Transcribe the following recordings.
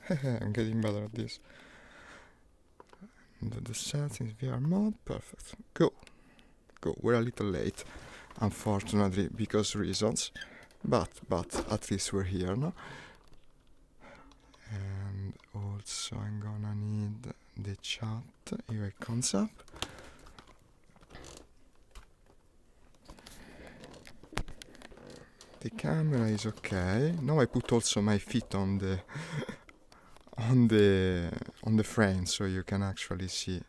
I'm getting better at this. Into the settings, VR mode, perfect. Go. We're a little late, unfortunately, because reasons. But at least we're here now. And also I'm gonna need the chat. Here it comes up. The camera is okay. Now I put also my feet on the on the frame, so you can actually see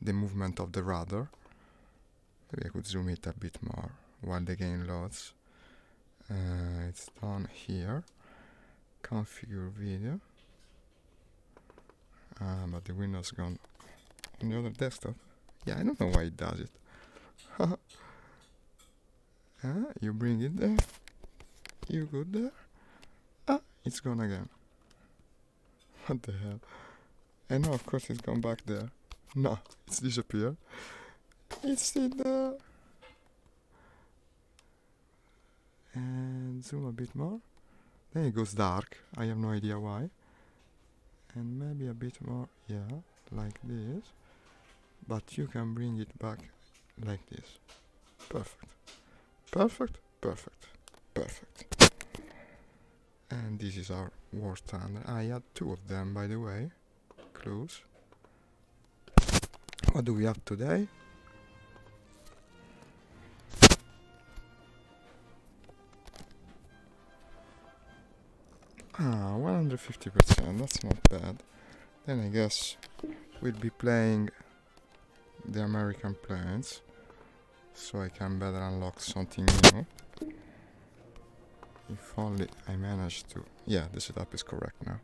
the movement of the rudder. Maybe I could zoom it a bit more while the game loads. It's down here. Configure video. But the window's gone on the other desktop. Yeah, I don't know why it does it. You bring it there. You go there. It's gone again. What the hell? And now of course it's gone back there. No, it's disappeared. It's still there. And zoom a bit more. Then it goes dark. I have no idea why. And maybe a bit more, yeah, like this. But you can bring it back like this. Perfect. And this is our War Thunder. I had 2 of them, by the way. Clues. What do we have today? Ah, 150%, that's not bad. Then I guess we'll be playing the American planes, so I can better unlock something new. If only I managed to... Yeah, the setup is correct now.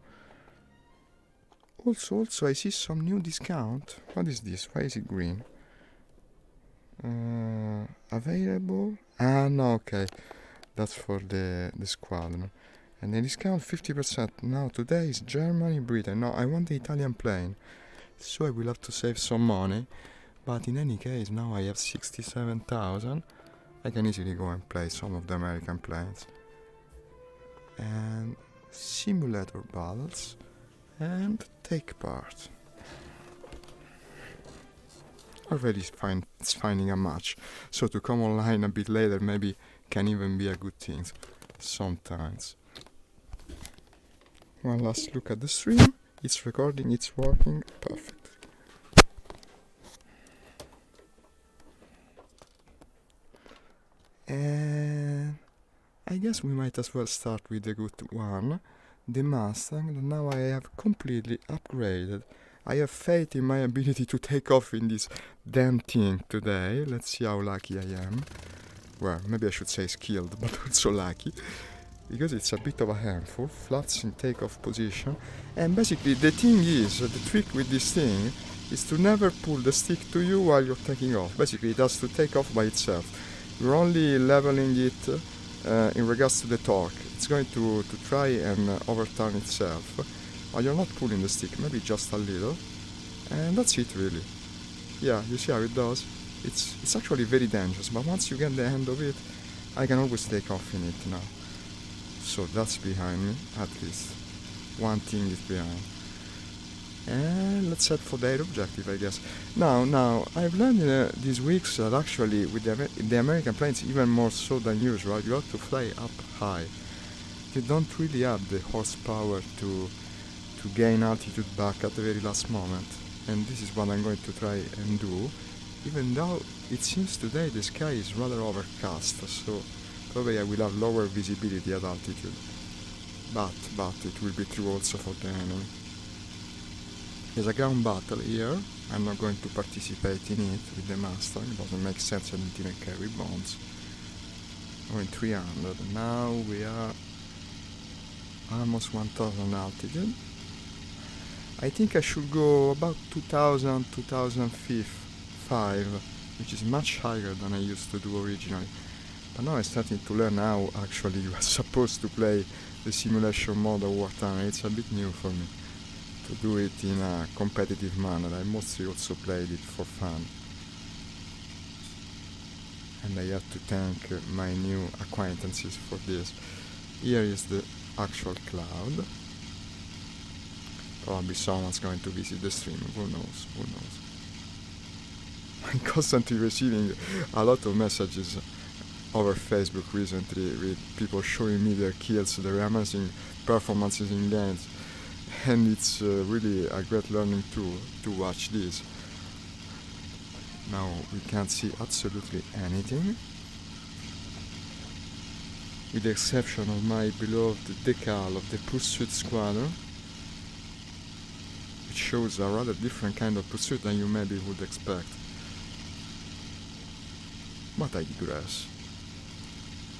Also, I see some new discount. What is this? Why is it green? Available? No, okay. That's for the squadron. And the discount 50%. Now, today is Germany, Britain. No, I want the Italian plane. So I will have to save some money. But in any case, now I have 67,000. I can easily go and play some of the American planes. And simulator battles. And take part. Already finding a match. So to come online a bit later maybe can even be a good thing. Sometimes. One last look at the stream. It's recording, it's working. Perfect. And I guess we might as well start with the good one. The Mustang that now I have completely upgraded. I have faith in my ability to take off in this damn thing today. Let's see how lucky I am. Well, maybe I should say skilled, but also lucky. Because it's a bit of a handful. Flats in takeoff position. And basically the thing is, the trick with this thing is to never pull the stick to you while you're taking off. Basically it has to take off by itself. You're only leveling it in regards to the torque. It's going to try and overturn itself. But you're not pulling the stick, maybe just a little. And that's it really. Yeah, you see how it does? It's actually very dangerous, but once you get the hand of it, I can always take off in it now. So that's behind me, at least. One thing is behind. And let's head for the air objective, I guess. Now, I've learned these weeks that actually with the American planes, even more so than usual, you have to fly up high. You don't really have the horsepower to gain altitude back at the very last moment. And this is what I'm going to try and do, even though it seems today the sky is rather overcast, so probably I will have lower visibility at altitude. But it will be true also for the enemy. There's a ground battle here. I'm not going to participate in it with the Mustang. It doesn't make sense. I didn't even carry bombs. We're in 300. Now we are almost 1000 altitude. I think I should go about 2000, 2005, which is much higher than I used to do originally. But now I'm starting to learn how actually you are supposed to play the simulation mode of War Thunder. It's a bit new for me to do it in a competitive manner. I mostly also played it for fun. And I have to thank my new acquaintances for this. Here is the actual cloud. Probably someone's going to visit the stream. Who knows? Who knows? I'm constantly receiving a lot of messages over Facebook recently with people showing me their kills, their amazing performances in games, and it's really a great learning tool to watch this. Now we can't see absolutely anything, with the exception of my beloved decal of the Pursuit Squadron, which shows a rather different kind of pursuit than you maybe would expect. But I digress.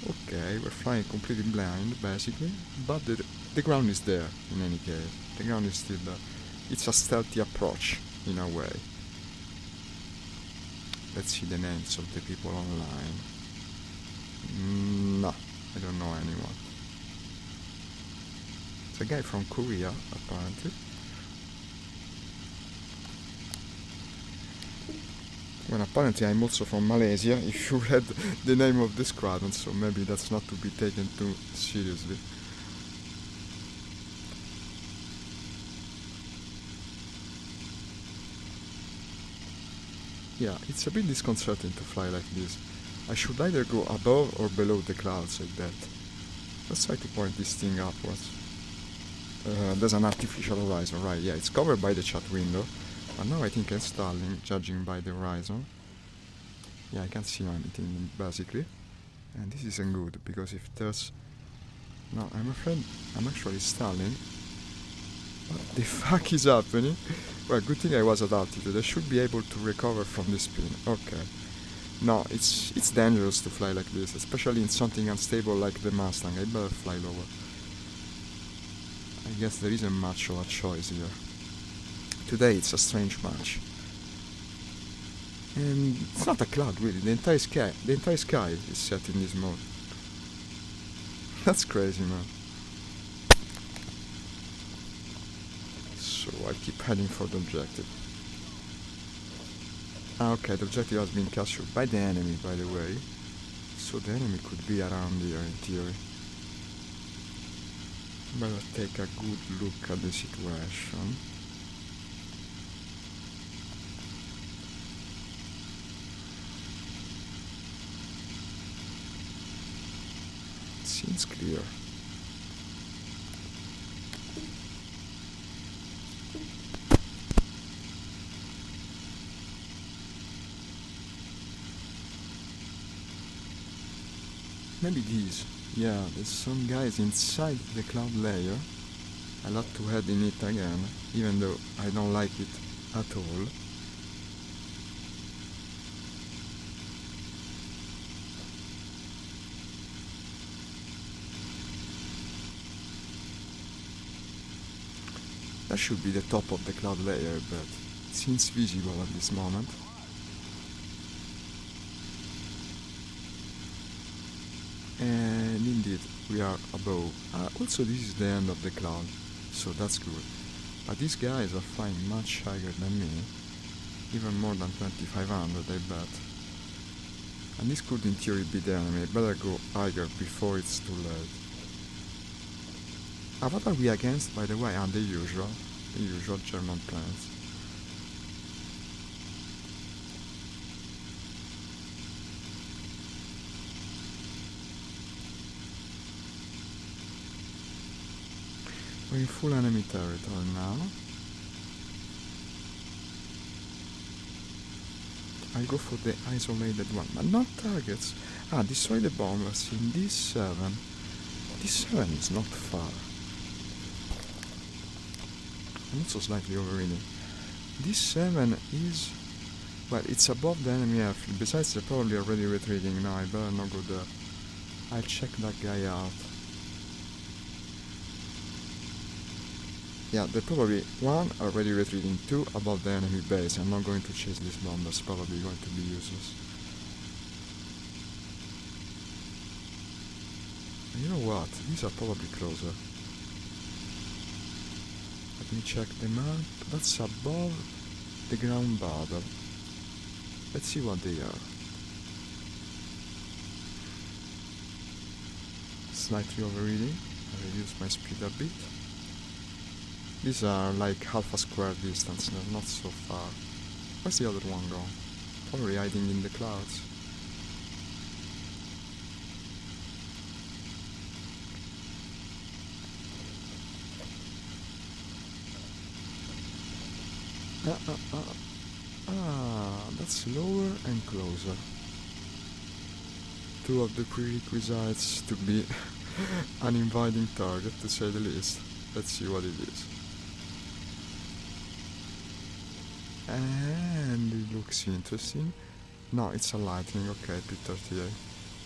Okay, we're flying completely blind, basically, but the ground is there, in any case. The ground is still there. It's a stealthy approach, in a way. Let's see the names of the people online. No, I don't know anyone. It's a guy from Korea, apparently. Well, apparently I'm also from Malaysia, if you read the name of the squadron, so maybe that's not to be taken too seriously. Yeah, it's a bit disconcerting to fly like this. I should either go above or below the clouds like that. Let's try to point this thing upwards. There's an artificial horizon, right? Yeah, it's covered by the chat window. But now I think I'm stalling, judging by the horizon. Yeah, I can't see anything, basically. And this isn't good, because if there's... No, I'm afraid I'm actually stalling. What the fuck is happening? Well, good thing I was at altitude. I should be able to recover from this spin. Okay. No, it's dangerous to fly like this, especially in something unstable like the Mustang. I better fly lower. I guess there isn't much of a choice here. Today it's a strange match. And it's not a cloud really, the entire sky is set in this mode. That's crazy, man. So I keep heading for the objective. Okay, the objective has been captured by the enemy, by the way. So the enemy could be around here in theory. Better take a good look at the situation. Seems clear. Maybe these. Yeah, there's some guys inside the cloud layer. I'll have to head in it again, even though I don't like it at all. That should be the top of the cloud layer, but it seems visible at this moment. And indeed, we are above. Also, this is the end of the cloud, so that's good. But these guys are flying much higher than me, even more than 2500, I bet. And this could in theory be the enemy. Better go higher before it's too late. What are we against, by the way? The usual German planes. We're in full enemy territory now. I go for the isolated one, but not targets. Destroy the bombers in D7. D7 is not far. I'm also slightly overreading. D7 is... Well, it's above the enemy airfield. Besides, they're probably already retreating. No, I better not go there. I'll check that guy out. Yeah, they're probably, one, already retreating, two, above the enemy base. I'm not going to chase these bombers, probably going to be useless. And you know what? These are probably closer. Let me check the map. That's above the ground border. Let's see what they are. Slightly overreading. I reduce my speed a bit. These are like half a square distance, they're not so far. Where's the other one gone? Probably hiding in the clouds. That's lower and closer. Two of the prerequisites to be an inviting target, to say the least. Let's see what it is. And it looks interesting. No, it's a lightning, okay, P38.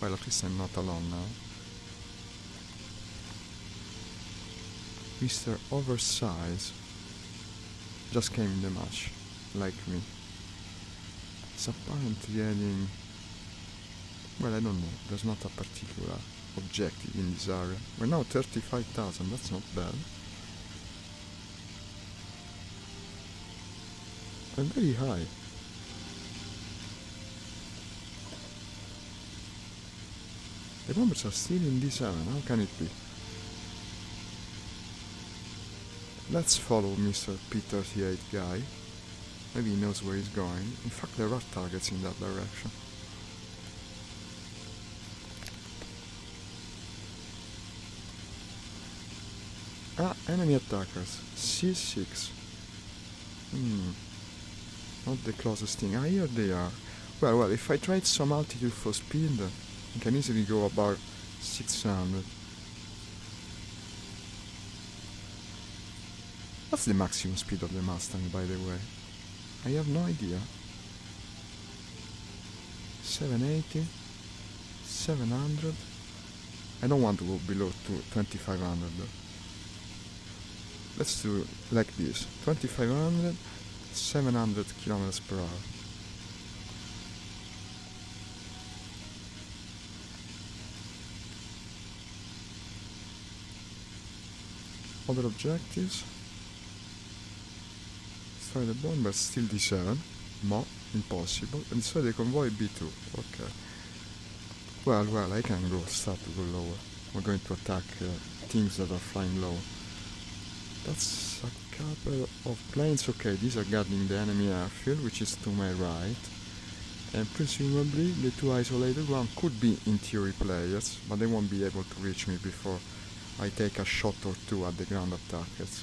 Well, at least I'm not alone now. Mr. Oversize just came in the match, like me. It's apparently heading... Well, I don't know, there's not a particular objective in this area. We're now 35,000, that's not bad. I'm very high. The bombers are still in this area, how can it be? Let's follow Mr. P38 guy. Maybe he knows where he's going. In fact, there are targets in that direction. Enemy attackers. C6. Not the closest thing. Here they are. Well, if I tried some altitude for speed, I can easily go about 600. What's the maximum speed of the Mustang, by the way? I have no idea. 780, 700. I don't want to go below 2500 though. Let's do like this: 2500, 700 kilometers per hour. Other objectives. Destroy the bomber, still D7. Mo, impossible. And destroy the convoy B2. Okay. Well, I can start to go lower. We're going to attack things that are flying low. That's a couple of planes. Okay, these are guarding the enemy airfield, which is to my right. And presumably the two isolated ones could be in theory players, but they won't be able to reach me before I take a shot or two at the ground attackers.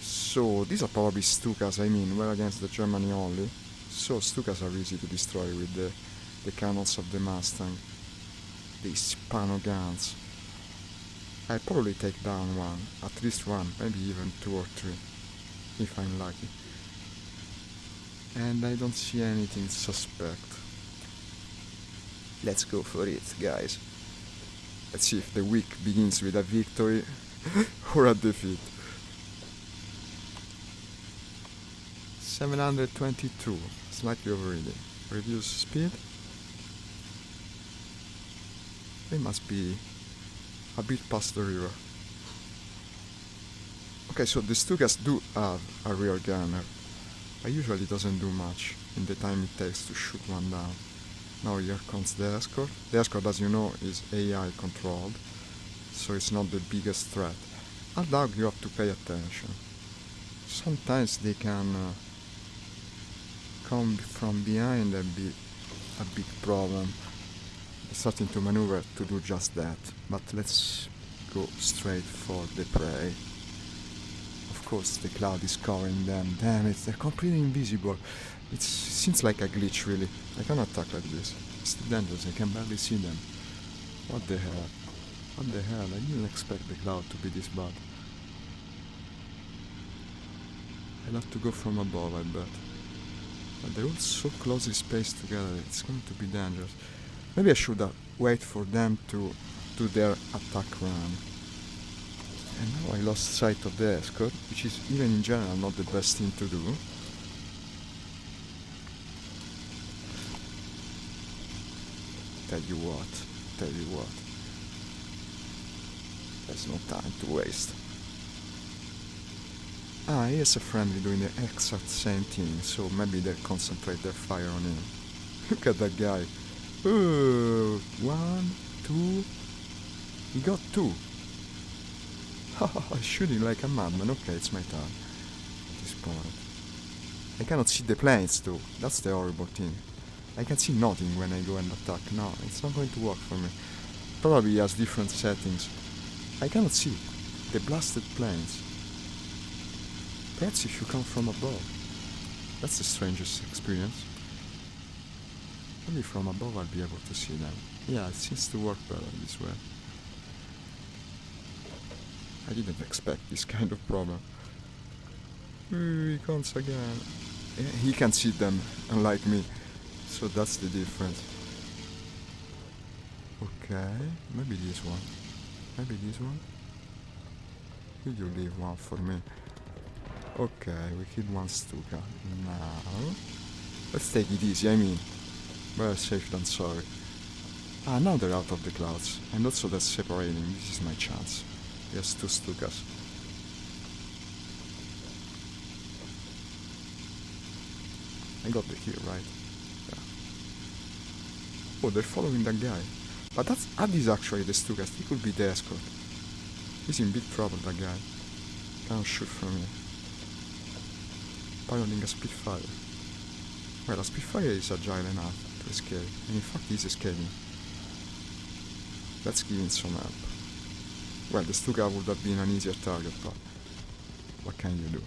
So these are probably Stukas, we're against the Germany only. So Stukas are easy to destroy with the cannons of the Mustang. These Pano guns. I'll probably take down one, at least one, maybe even 2 or 3, if I'm lucky. And I don't see anything suspect. Let's go for it, guys. Let's see if the week begins with a victory or a defeat. 722, slightly overreading. Reduce speed. They must be a bit past the river. Okay, so the Stukas do have a rear gunner, but usually doesn't do much in the time it takes to shoot one down. Now here comes the escort. The escort, as you know, is AI controlled, so it's not the biggest threat. At dog you have to pay attention. Sometimes they can come from behind and be a big problem. Starting to maneuver to do just that, but let's go straight for the prey. Of course the cloud is covering them. Damn it, they're completely invisible. It seems like a glitch, really. I cannot attack like this. It's too dangerous, I can barely see them. What the hell? What the hell? I didn't expect the cloud to be this bad. I'll have to go from above, I bet. But they're all so closely spaced together, it's going to be dangerous. Maybe I should wait for them to do their attack run. And now I lost sight of the escort, which is even in general not the best thing to do. Tell you what. There's no time to waste. Here's a friendly doing the exact same thing, so maybe they'll concentrate their fire on him. Look at that guy. 1, 2. He got 2. I'm shooting like a madman. Okay, it's my turn. At this point. I cannot see the planes too. That's the horrible thing. I can see nothing when I go and attack. No, it's not going to work for me. Probably has different settings. I cannot see the blasted planes. Perhaps if you come from above. That's the strangest experience. Only from above I'll be able to see them. Yeah, it seems to work better this way. I didn't expect this kind of problem. He comes again. He can see them, unlike me. So that's the difference. Okay, maybe this one. Maybe this one. Will you leave one for me? Okay, we killed one Stuka. Now, let's take it easy, I mean. Better safe than sorry. Ah, now they're out of the clouds. And also that's separating. This is my chance. There's two Stukas. I got the kill, right? Yeah. Oh, they're following that guy. But that is actually the Stukas. He could be the escort. He's in big trouble, that guy. Can't shoot from here. Piloting a Spitfire. Well, a Spitfire is agile enough to escape. And in fact, he's escaping. Let's give him some help. Well, the Stuka would have been an easier target, but what can you do?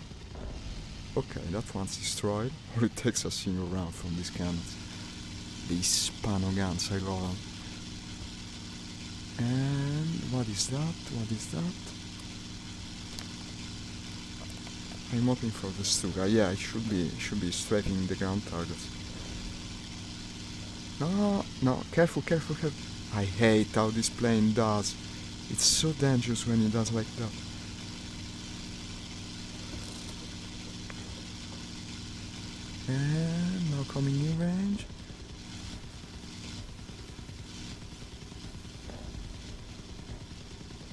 Okay, that one's destroyed. All it takes a single round from these cannons. These Pano guns, I got them. And what is that? What is that? I'm hoping for the Stuka. Yeah, it should be striking the ground targets. No, careful. I hate how this plane does. It's so dangerous when it does like that. And now coming in range.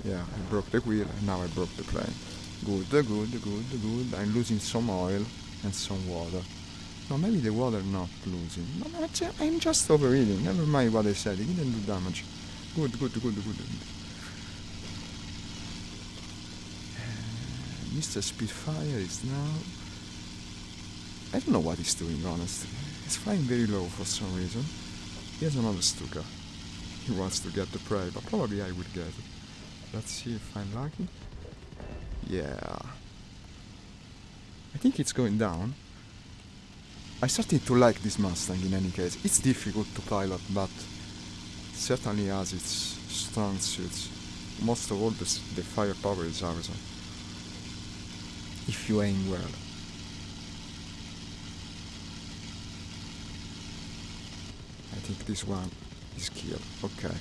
Yeah, I broke the wheel and now I broke the plane. Good. I'm losing some oil and some water. No, maybe the water not losing. No, I'm just overeating. Never mind what I said. It didn't do damage. Good. Mr. Spitfire is now... I don't know what he's doing, honestly. He's flying very low for some reason. He has another Stuka. He wants to get the prey, but probably I would get it. Let's see if I'm lucky. Yeah. I think it's going down. I started to like this Mustang in any case. It's difficult to pilot, but it certainly has its strong suits. Most of all, the firepower is ours. If you aim well. I think this one is killed. Okay.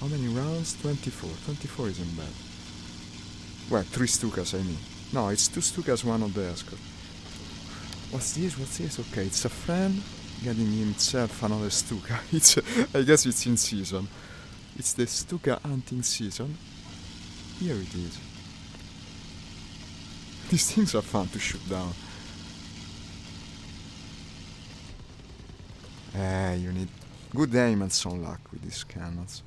How many rounds? 24. 24 isn't bad. Well, 3 Stukas, I mean. No, it's 2 Stukas, one of the escort. What's this? Okay, it's a friend getting himself another Stuka. I guess it's in season. It's the Stuka hunting season. Here it is. These things are fun to shoot down. You need good aim and some luck with these cannons.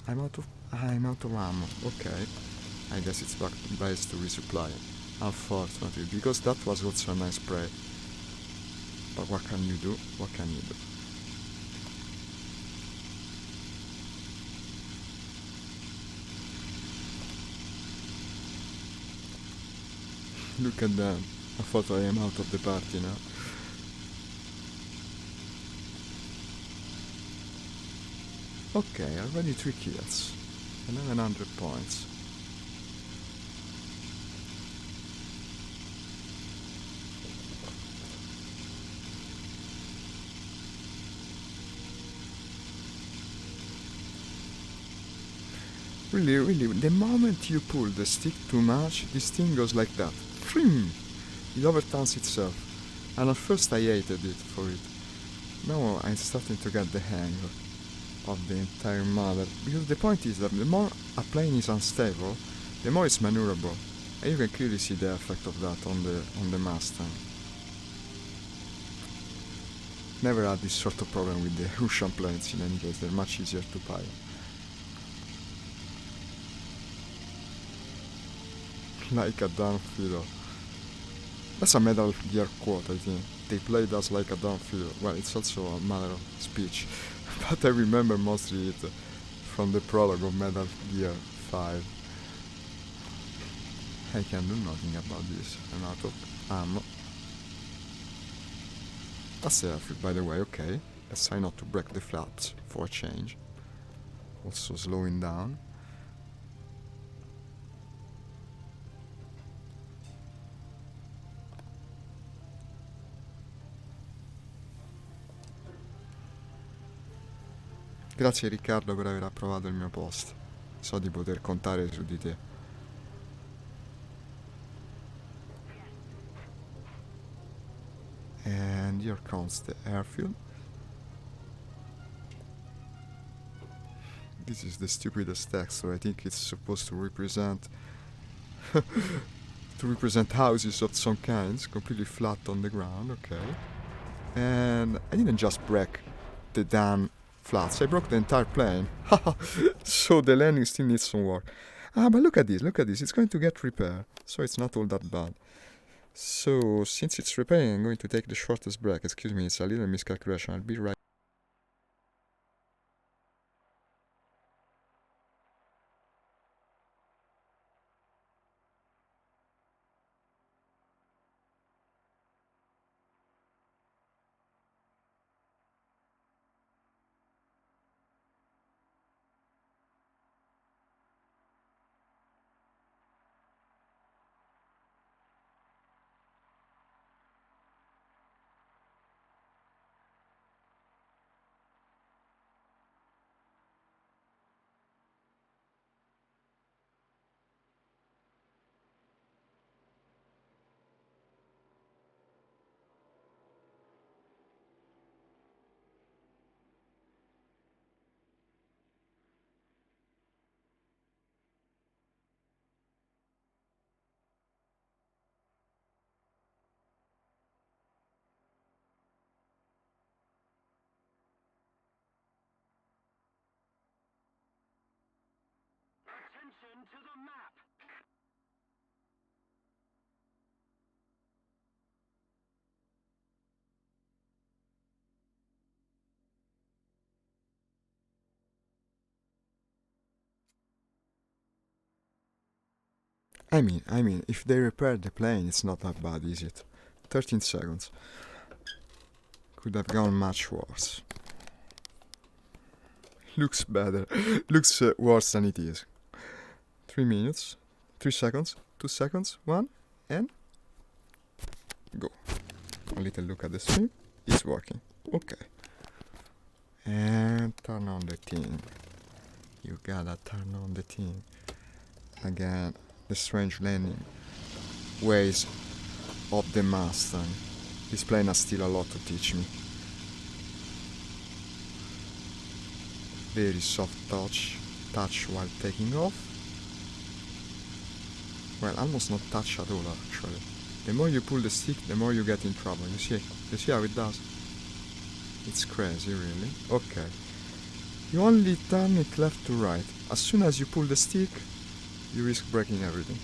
I'm out of ammo. Okay. I guess it's best to resupply. Unfortunately, because that was also a nice prey. But what can you do? Look at them. I thought I am out of the party now. Okay, already 3 kills. 1100 points. Really, the moment you pull the stick too much, this thing goes like that. It overturns itself. And at first I hated it for it. Now I'm starting to get the hang of the entire matter. Because the point is that the more a plane is unstable, the more it's maneuverable. And you can clearly see the effect of that on the Mustang. Never had this sort of problem with the Russian planes in any case, they're much easier to pilot. like a dumb fiddle. That's a Metal Gear quote, I think. They played us like a dumb fiddle. Well, it's also a matter of speech. But I remember mostly it from the prologue of Metal Gear 5. I can do nothing about this. I'm out of ammo. That's the airfield, by the way, okay. Let's try not to break the flaps for a change. Also slowing down. Grazie Riccardo per aver approvato il mio post. So di poter contare su di te. And here comes the airfield. This is the stupidest text, so I think it's supposed to represent houses of some kinds, completely flat on the ground, okay. And I didn't just break the damn flats, I broke the entire plane. So the landing still needs some work. But look at this, it's going to get repaired, so it's not all that bad. So, since it's repairing, I'm going to take the shortest break. Excuse me, it's a little miscalculation, I'll be right. Attention to the map! I mean, if they repair the plane, it's not that bad, is it? 13 seconds. Could have gone much worse. Looks better. Looks worse than it is. 3 minutes. 3 seconds. 2 seconds. 1. And... go. A little look at the stream. It's working. Okay. And turn on the thing. You gotta turn on the thing. Again, the strange landing ways of the Mustang. This plane has still a lot to teach me. Very soft touch while taking off. Well, almost not touch at all actually. The more you pull the stick, the more you get in trouble. You see how it does? It's crazy, really. Okay. You only turn it left to right. As soon as you pull the stick, you risk breaking everything.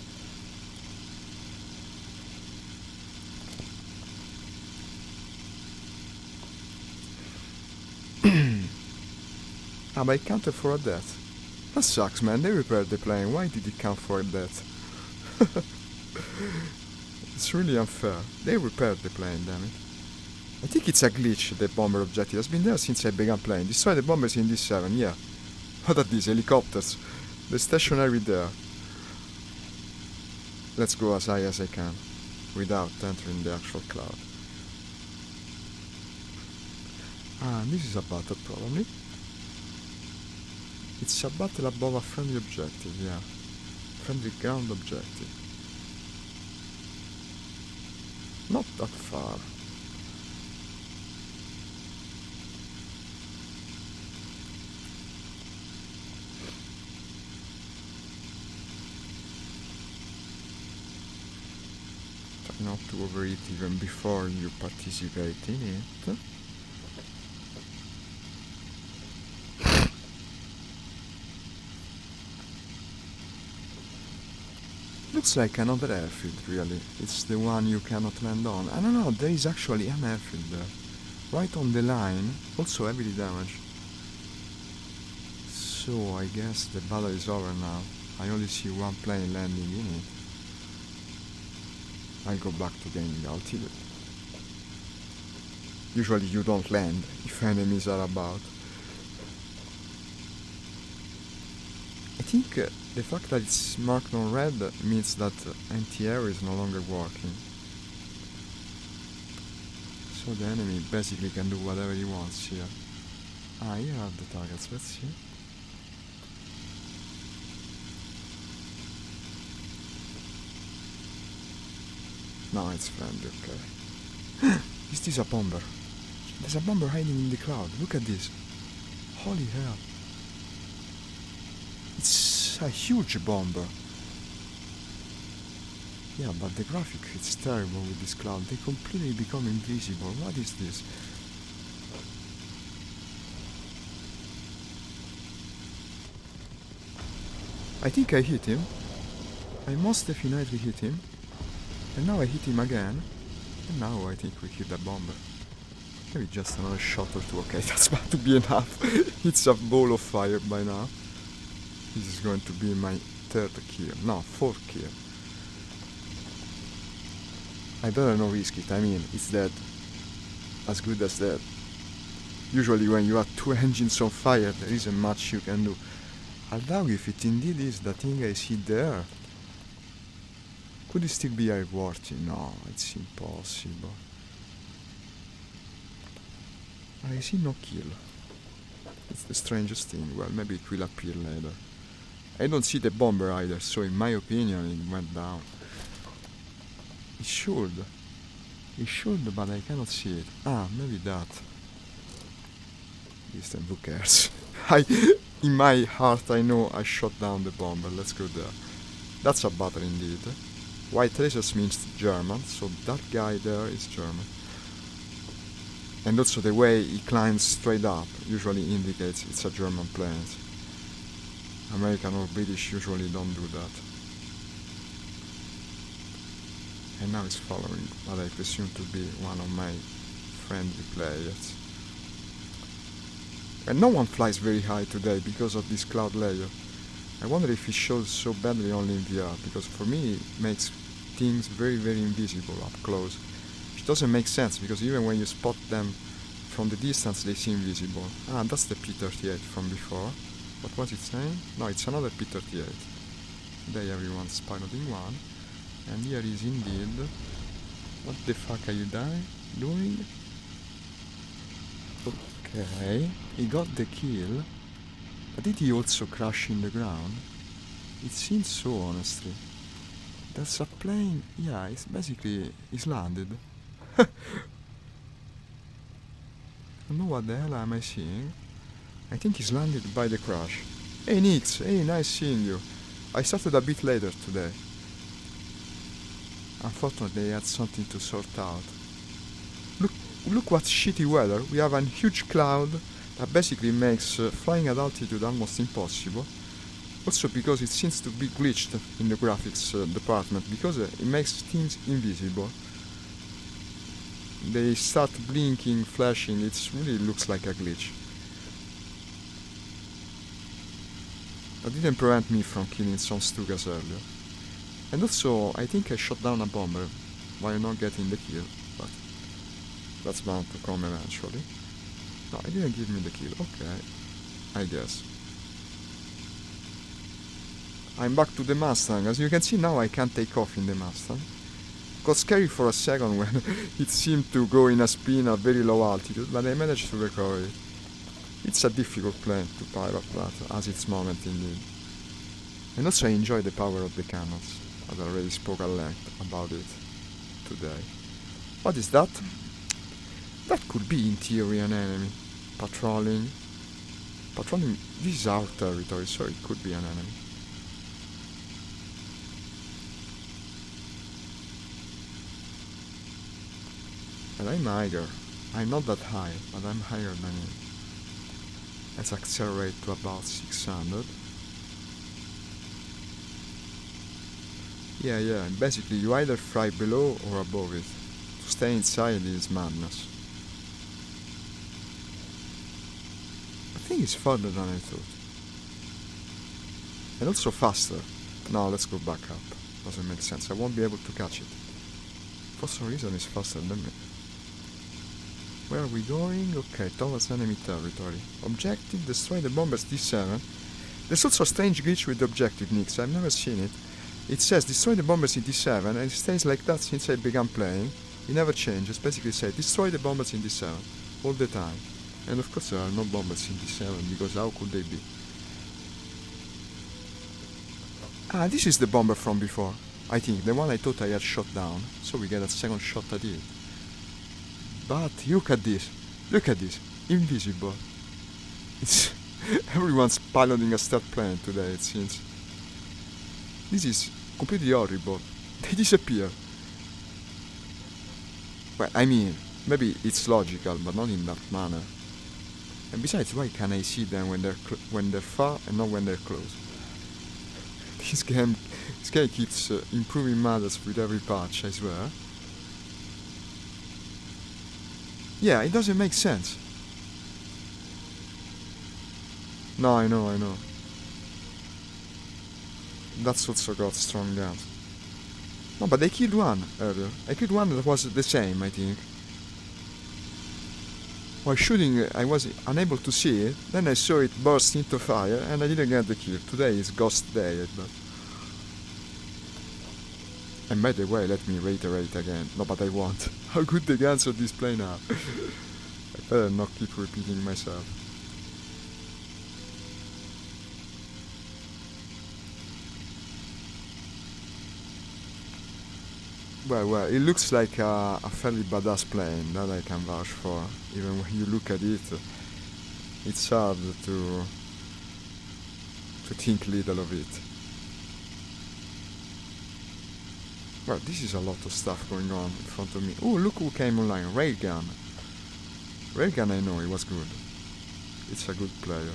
But it counted for a death. That sucks, man. They repaired the plane. Why did it count for a death? It's really unfair. They repaired the plane, damn it. I think it's a glitch, the bomber objective. Has been there since I began playing. Destroy the bombers in D7, yeah. What are these, helicopters? They're stationary there. Let's go as high as I can, without entering the actual cloud. This is a battle, probably. It's a battle above a friendly objective, yeah. Friendly ground objective. Not that far. Try not to overeat even before you participate in it. looks like another airfield, really. It's the one you cannot land on. I don't know, there is actually an airfield there. Right on the line, also heavily damaged. So I guess the battle is over now. I only see one plane landing in it. I'll go back to gaining altitude. Usually you don't land if enemies are about. I think the fact that it's marked on red means that anti-air is no longer working. So the enemy basically can do whatever he wants here. Here are the targets, let's see. No, it's friendly, okay. Is this a bomber? There's a bomber hiding in the cloud, look at this. Holy hell. It's a huge bomber. Yeah, but the graphic is terrible with this cloud. They completely become invisible. What is this? I think I hit him. I most definitely hit him. And now I hit him again. And now I think we hit the bomber. Maybe just another shot or two. Okay, that's about to be enough. It's a ball of fire by now. This is going to be my third kill. No, fourth kill. I better not risk it. I mean, it's dead. As good as dead. Usually when you have two engines on fire, there isn't much you can do. I doubt if it indeed is the thing I see there. Could it still be airworthy? No, it's impossible. I see no kill. It's the strangest thing. Well, maybe it will appear later. I don't see the bomber either, so in my opinion it went down. It should. It should, but I cannot see it. Maybe that. Listen, who cares? In my heart I know I shot down the bomber. Let's go there. That's a battle indeed. White tracers means German, so that guy there is German. And also the way he climbs straight up usually indicates it's a German plane. American or British usually don't do that. And now he's following what I presume to be one of my friendly players. And no one flies very high today because of this cloud layer. I wonder if it shows so badly only in VR, because for me it makes things very very invisible up close. Which doesn't make sense, because even when you spot them from the distance they seem visible. That's the P-38 from before. What was it saying? No, it's another P-38. Today everyone's piloting one. And here is indeed... What the fuck are you doing? Okay, he got the kill. But did he also crash in the ground? It seems so, honestly. There's a plane... Yeah, it's landed. I don't know what the hell am I seeing. I think he's landed by the crash. Hey Nix, hey, nice seeing you. I started a bit later today. Unfortunately, I had something to sort out. Look what shitty weather. We have a huge cloud that basically makes flying at altitude almost impossible. Also because it seems to be glitched in the graphics department, because it makes things invisible. They start blinking, flashing, it really looks like a glitch. That didn't prevent me from killing some Stugas earlier. And also, I think I shot down a bomber while not getting the kill, but that's bound to come eventually. No, it didn't give me the kill, okay, I guess. I'm back to the Mustang. As you can see now I can't take off in the Mustang. Got scary for a second when it seemed to go in a spin at very low altitude, but I managed to recover it. It's a difficult plane to pilot, but has its moment indeed. And also I enjoy the power of the cannons. I already spoke at length about it today. What is that? That could be in theory an enemy. Patrolling. This is our territory, so it could be an enemy. And I'm higher. I'm not that high, but I'm higher than him. Let's accelerate to about 600. Yeah. Basically, you either fly below or above it. To stay inside is madness. I think it's farther than I thought. And also faster. No, let's go back up. Doesn't make sense. I won't be able to catch it. For some reason, it's faster than me. Where are we going? Okay, towards enemy territory. Objective, destroy the bombers D7. There's also a strange glitch with the objective, Nix. I've never seen it. It says destroy the bombers in D7 and it stays like that since I began playing. It never changes. Basically say destroy the bombers in D7 all the time. And of course there are no bombers in D7 because how could they be? Ah, this is the bomber from before. I think the one I thought I had shot down. So we get a second shot at it. But look at this. Look at this. Invisible. It's everyone's piloting a stealth plane today, it seems. This is completely horrible. They disappear. Well, I mean, maybe it's logical, but not in that manner. And besides, why can I see them when they're far and not when they're close? This game keeps improving matters with every patch, I swear. Yeah, it doesn't make sense. No, I know. That's also got strong guns. No, but I killed one earlier. I killed one that was the same, I think. While shooting, I was unable to see it. Then I saw it burst into fire, and I didn't get the kill. Today is Ghost Day, but... And by the way, let me reiterate again. No, but I won't. How good the guns of this plane are. I better not keep repeating myself. Well, it looks like a fairly badass plane, that I can vouch for. Even when you look at it, it's hard to think little of it. Well, this is a lot of stuff going on in front of me. Oh, look who came online, Railgun. Railgun, I know, he was good. It's a good player.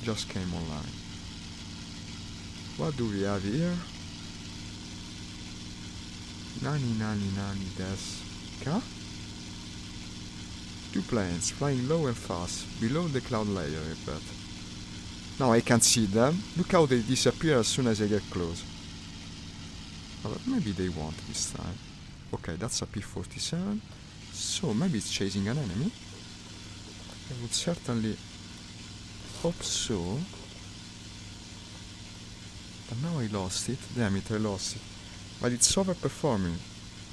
Just came online. What do we have here? Nani desu ka? 2 planes, flying low and fast, below the cloud layer, I bet. Now I can't see them. Look how they disappear as soon as I get close. But maybe they won't this time. Okay, that's a P-47. So maybe it's chasing an enemy. I would certainly hope so. But now I lost it. Damn it, I lost it. But it's overperforming.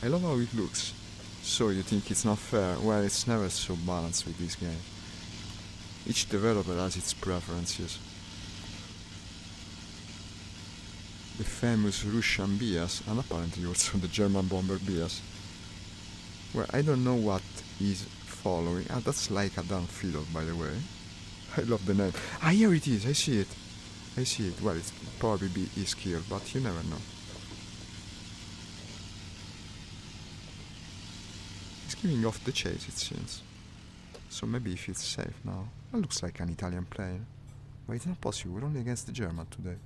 I love how it looks. So you think it's not fair? Well, it's never so balanced with this game. Each developer has its preferences. The famous Russian bias, and apparently also the German bomber bias. Well, I don't know what is following. Ah, that's like a down fiddle, by the way. I love the name. Ah, here it is, I see it. Well, it's probably be his kill, but you never know. He's giving off the chase, it seems. So maybe he feels safe now. That looks like an Italian plane. But it's not possible, we're only against the German today.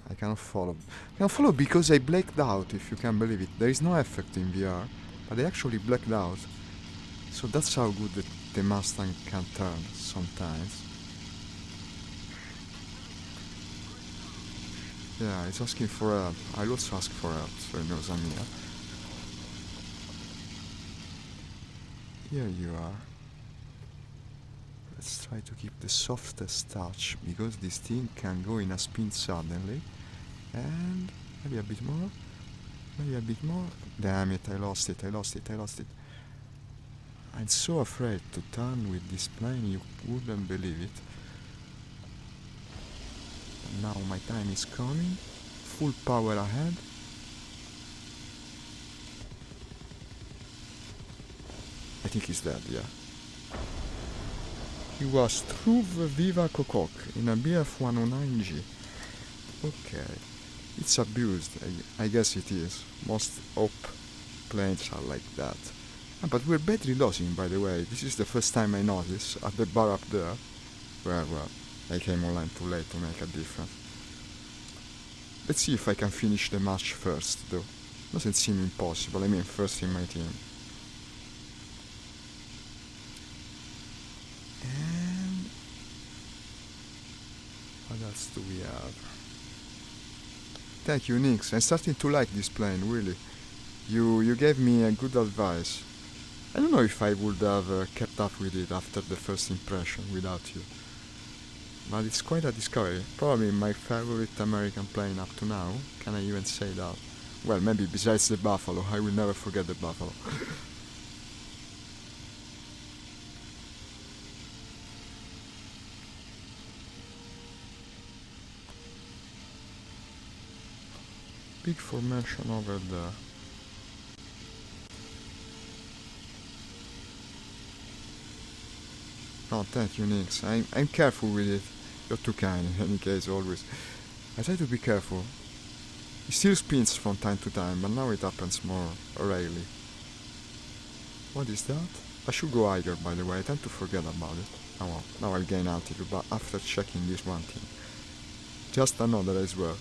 I cannot follow. Because I blacked out, if you can believe it. There is no effect in VR, but I actually blacked out. So that's how good the Mustang can turn sometimes. Yeah, it's asking for help. I'll also ask for help, so he knows I'm here. Here you are. Let's try to keep the softest touch, because this thing can go in a spin suddenly. And maybe a bit more. Damn it, I lost it. I'm so afraid to turn with this plane, you wouldn't believe it. Now my time is coming. Full power ahead. I think he's dead, yeah. He was Truv Viva Kokok in a BF-109G. Okay. It's abused, I guess it is. Most OP planes are like that. Ah, but we're badly losing, by the way. This is the first time I notice, at the bar up there. Well. I came online too late to make a difference. Let's see if I can finish the match first, though. Doesn't seem impossible, I mean first in my team. And what else do we have? Thank you, Nix. I'm starting to like this plane, really. You gave me a good advice. I don't know if I would have kept up with it after the first impression without you. But it's quite a discovery. Probably my favorite American plane up to now. Can I even say that? Well, maybe besides the Buffalo. I will never forget the Buffalo. Big formation over there. Oh, thank you, Nix. I'm careful with it. You're too kind in any case, always. I try to be careful. It still spins from time to time, but now it happens more rarely. What is that? I should go higher, by the way. I tend to forget about it. Oh well, now I'll gain altitude, but after checking this one thing. Just another as well.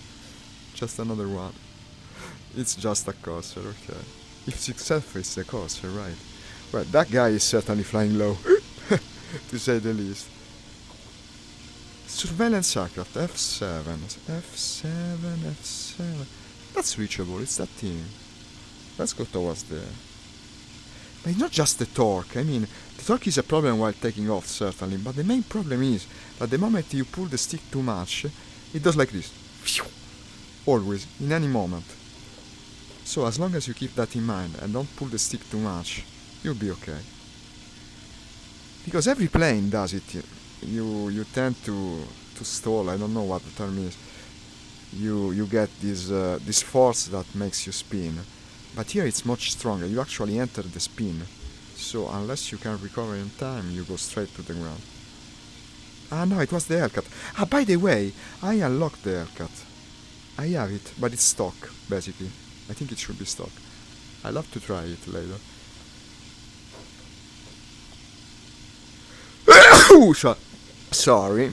Just another one. It's just a coaster, okay. If successful, it's a coaster, right? Well, that guy is certainly flying low, to say the least. Surveillance aircraft, F7, F7, F7. That's reachable, it's that thing. Let's go towards there. But it's not just the torque, I mean, the torque is a problem while taking off, certainly, but the main problem is that the moment you pull the stick too much, it does like this. Always, in any moment. So as long as you keep that in mind and don't pull the stick too much, you'll be okay. Because every plane does it. You tend to stall. I don't know what the term is. You get this force that makes you spin, but here it's much stronger. You actually enter the spin, so unless you can recover in time, you go straight to the ground. Ah no, it was the haircut. Ah, by the way, I unlocked the haircut. I have it, but it's stock, basically. I think it should be stock. I'll have to try it later. Sorry.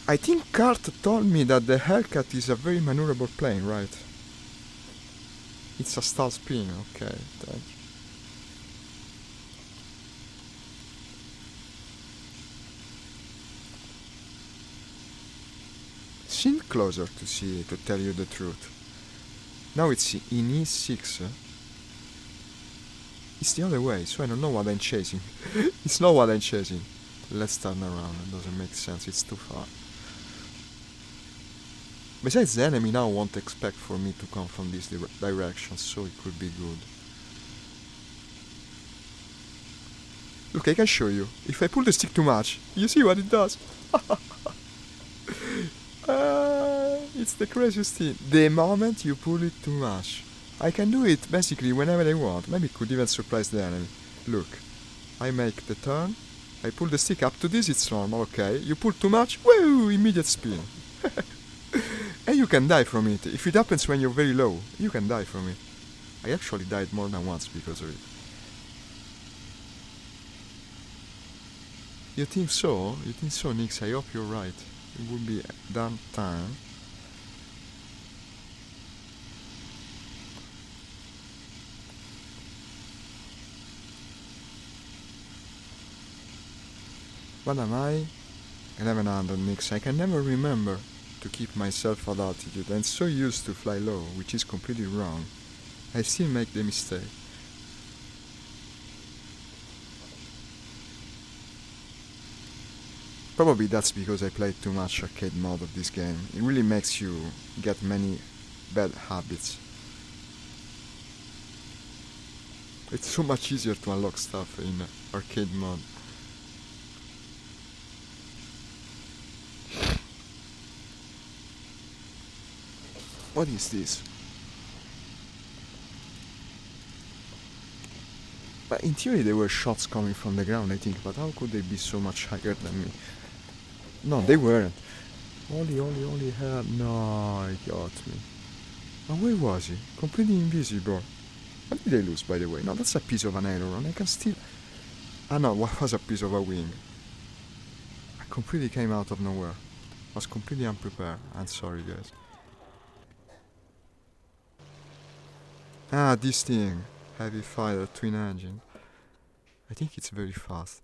I think Kurt told me that the haircut is a very maneuverable plane, right? It's a stall spin, okay, thank you. Seem closer to see, to tell you the truth. Now it's in E6. It's the other way, so I don't know what I'm chasing. It's not what I'm chasing. Let's turn around, it doesn't make sense, it's too far. Besides, the enemy now won't expect for me to come from this direction, so it could be good. Look, I can show you. If I pull the stick too much, you see what it does? It's the craziest thing. The moment you pull it too much. I can do it basically whenever I want. Maybe it could even surprise the enemy. Look, I make the turn. I pull the stick up to this, it's normal, okay. You pull too much, woo, immediate spin. And you can die from it. If it happens when you're very low, you can die from it. I actually died more than once because of it. You think so? You think so, Nix? I hope you're right. It would be damn time. What am I? 1100, Nix. I can never remember to keep myself at altitude. I'm so used to fly low, which is completely wrong. I still make the mistake. Probably that's because I played too much arcade mode of this game. It really makes you get many bad habits. It's so much easier to unlock stuff in arcade mode. What is this? But in theory there were shots coming from the ground, I think, but how could they be so much higher than me? No, they weren't. Holy hell, no, he got me. And where was he? Completely invisible. What did I lose, by the way? No, that's a piece of an aileron, I can still... Ah no, what was a piece of a wing? I completely came out of nowhere. Was completely unprepared. I'm sorry, guys. Ah, this thing. Heavy fighter, twin engine. I think it's very fast.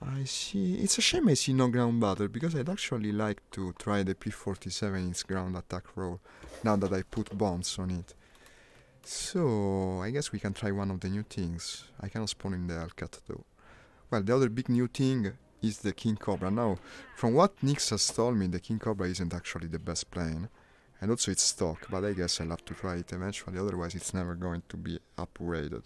I see. It's a shame I see no ground battle because I'd actually like to try the P-47 in its ground attack role now that I put bombs on it. So, I guess we can try one of the new things. I cannot spawn in the Hellcat though. Well, the other big new thing is the King Cobra. Now, from what Nix has told me, the King Cobra isn't actually the best plane. And also it's stock, but I guess I'll have to try it eventually, otherwise it's never going to be upgraded.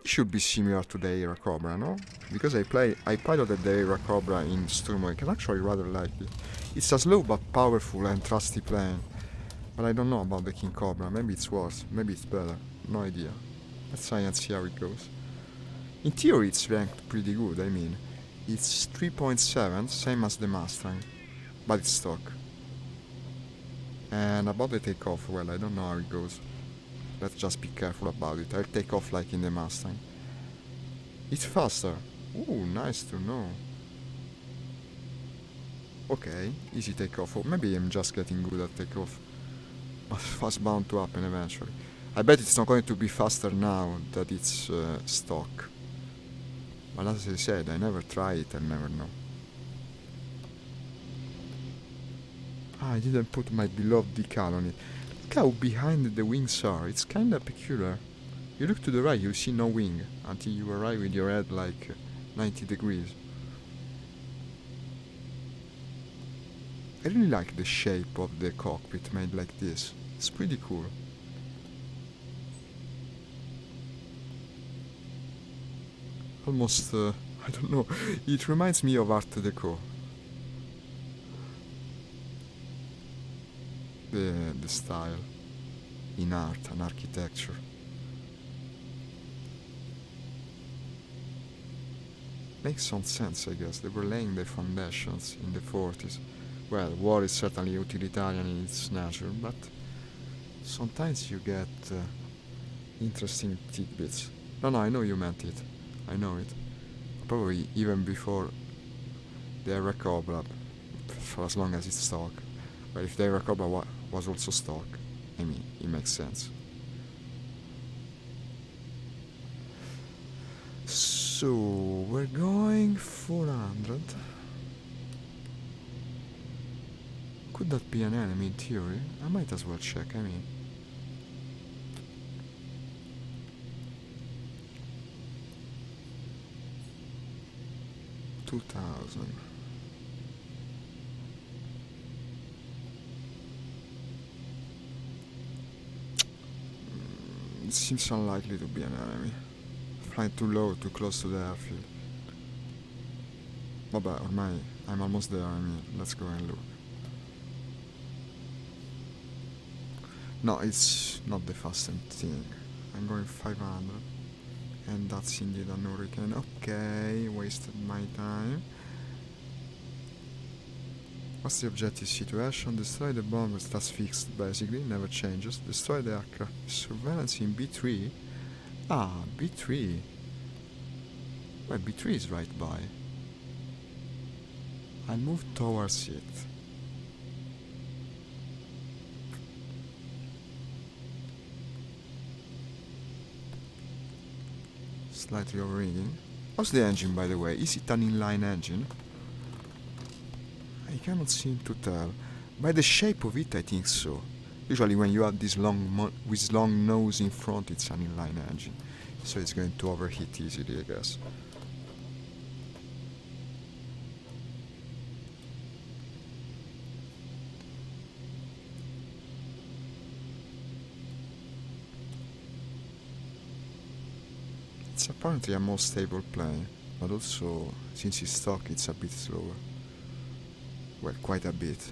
It should be similar to the Aira Cobra, no? Because I piloted the Aira Cobra in Sturmo, I can actually rather like it. It's a slow but powerful and trusty plane. But I don't know about the King Cobra, maybe it's worse, maybe it's better, no idea. Let's try and see how it goes. In theory it's ranked pretty good, I mean. It's 3.7, same as the Mustang, but it's stock. And about the takeoff, well, I don't know how it goes. Let's just be careful about it. I'll take off like in the Mustang. It's faster. Ooh, nice to know. Okay, easy takeoff. Or maybe I'm just getting good at takeoff. But was bound to happen eventually. I bet it's not going to be faster now that it's stock. But as I said, I never try it, I'll never know. I didn't put my beloved decal on it. Look how behind the wings are, it's kinda peculiar. You look to the right, you'll see no wing, until you arrive with your head like 90 degrees. I really like the shape of the cockpit made like this. It's pretty cool. Almost, I don't know, it reminds me of Art Deco. The style in art and architecture. Makes some sense, I guess. They were laying the foundations in the 40s. Well, war is certainly utilitarian in its nature, but sometimes you get interesting tidbits. No, I know you meant it. I know it. Probably even before the Era Cobra, for as long as it's stock. But if the Era Cobra was also stock, I mean, it makes sense. So, we're going 400. Could that be an enemy in theory? I might as well check, I mean. $2,000. It seems unlikely to be an enemy. Flying too low, too close to the airfield. Vabbè, ormai I'm almost there, I mean, let's go and look. No, it's not the fastest thing. I'm going 500. And that's indeed an hurricane. Okay, wasted my time. What's the objective situation? Destroy the bombers, that's fixed basically, never changes. Destroy the aircraft. Surveillance in B3? Ah, B3. Well, B3 is right by. I'll move towards it. Slightly overheating. How's the engine, by the way? Is it an inline engine? I cannot seem to tell. By the shape of it, I think so. Usually when you have this with long nose in front, it's an inline engine. So it's going to overheat easily, I guess. It's apparently a more stable plane, but also, since it's stock, it's a bit slower. Well, quite a bit.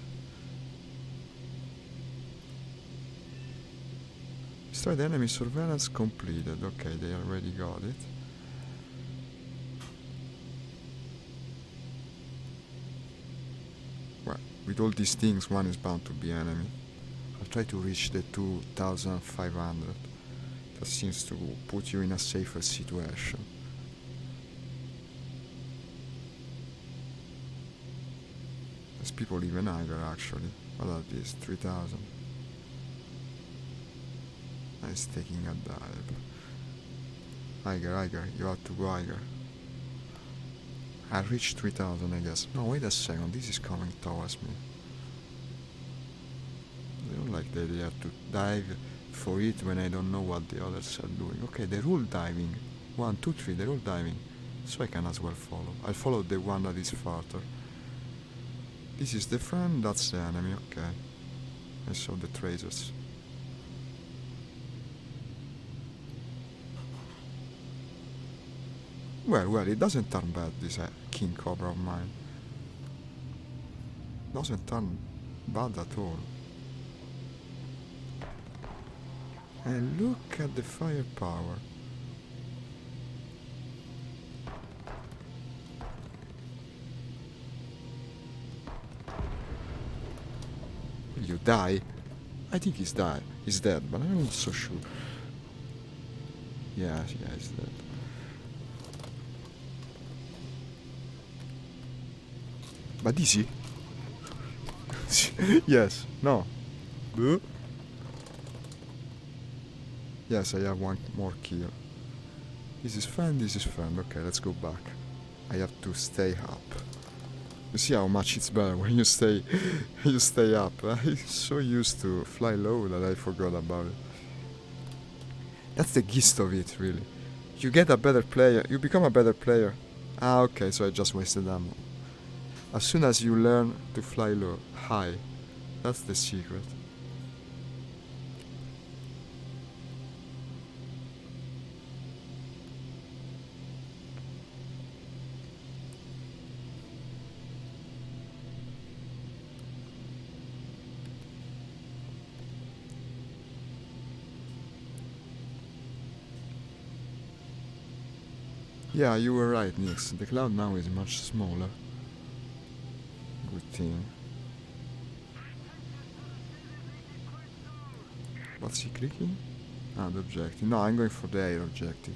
Destroy the enemy surveillance completed. Okay, they already got it. Well, with all these things, one is bound to be enemy. I'll try to reach the 2,500. That seems to put you in a safer situation. people even higher actually. What are these? 3000. Nice taking a dive. Higher, you have to go higher. I reached 3000 I guess. No, wait a second, this is coming towards me. I don't like the idea to dive for it when I don't know what the others are doing. Okay, they're all diving. 1, 2, 3, they're all diving. So I can as well follow. I'll follow the one that is farther. This is the friend, that's the enemy, okay. I saw the tracers. Well, it doesn't turn bad, this king cobra of mine. Doesn't turn bad at all. And look at the firepower. You die? I think he's dead, but I'm not so sure. Yeah, he's dead. But is he? Yes, no. Yes, I have one more kill. This is fun. Okay, let's go back. I have to stay up. You see how much it's better when you stay up. I'm so used to fly low that I forgot about it. That's the gist of it, really. You get a better player, you become a better player. Ah, okay, so I just wasted ammo. As soon as you learn to fly low, high, that's the secret. Yeah, you were right, Nix. The cloud now is much smaller. Good thing. What's he clicking? Ah, the objective. No, I'm going for the air objective.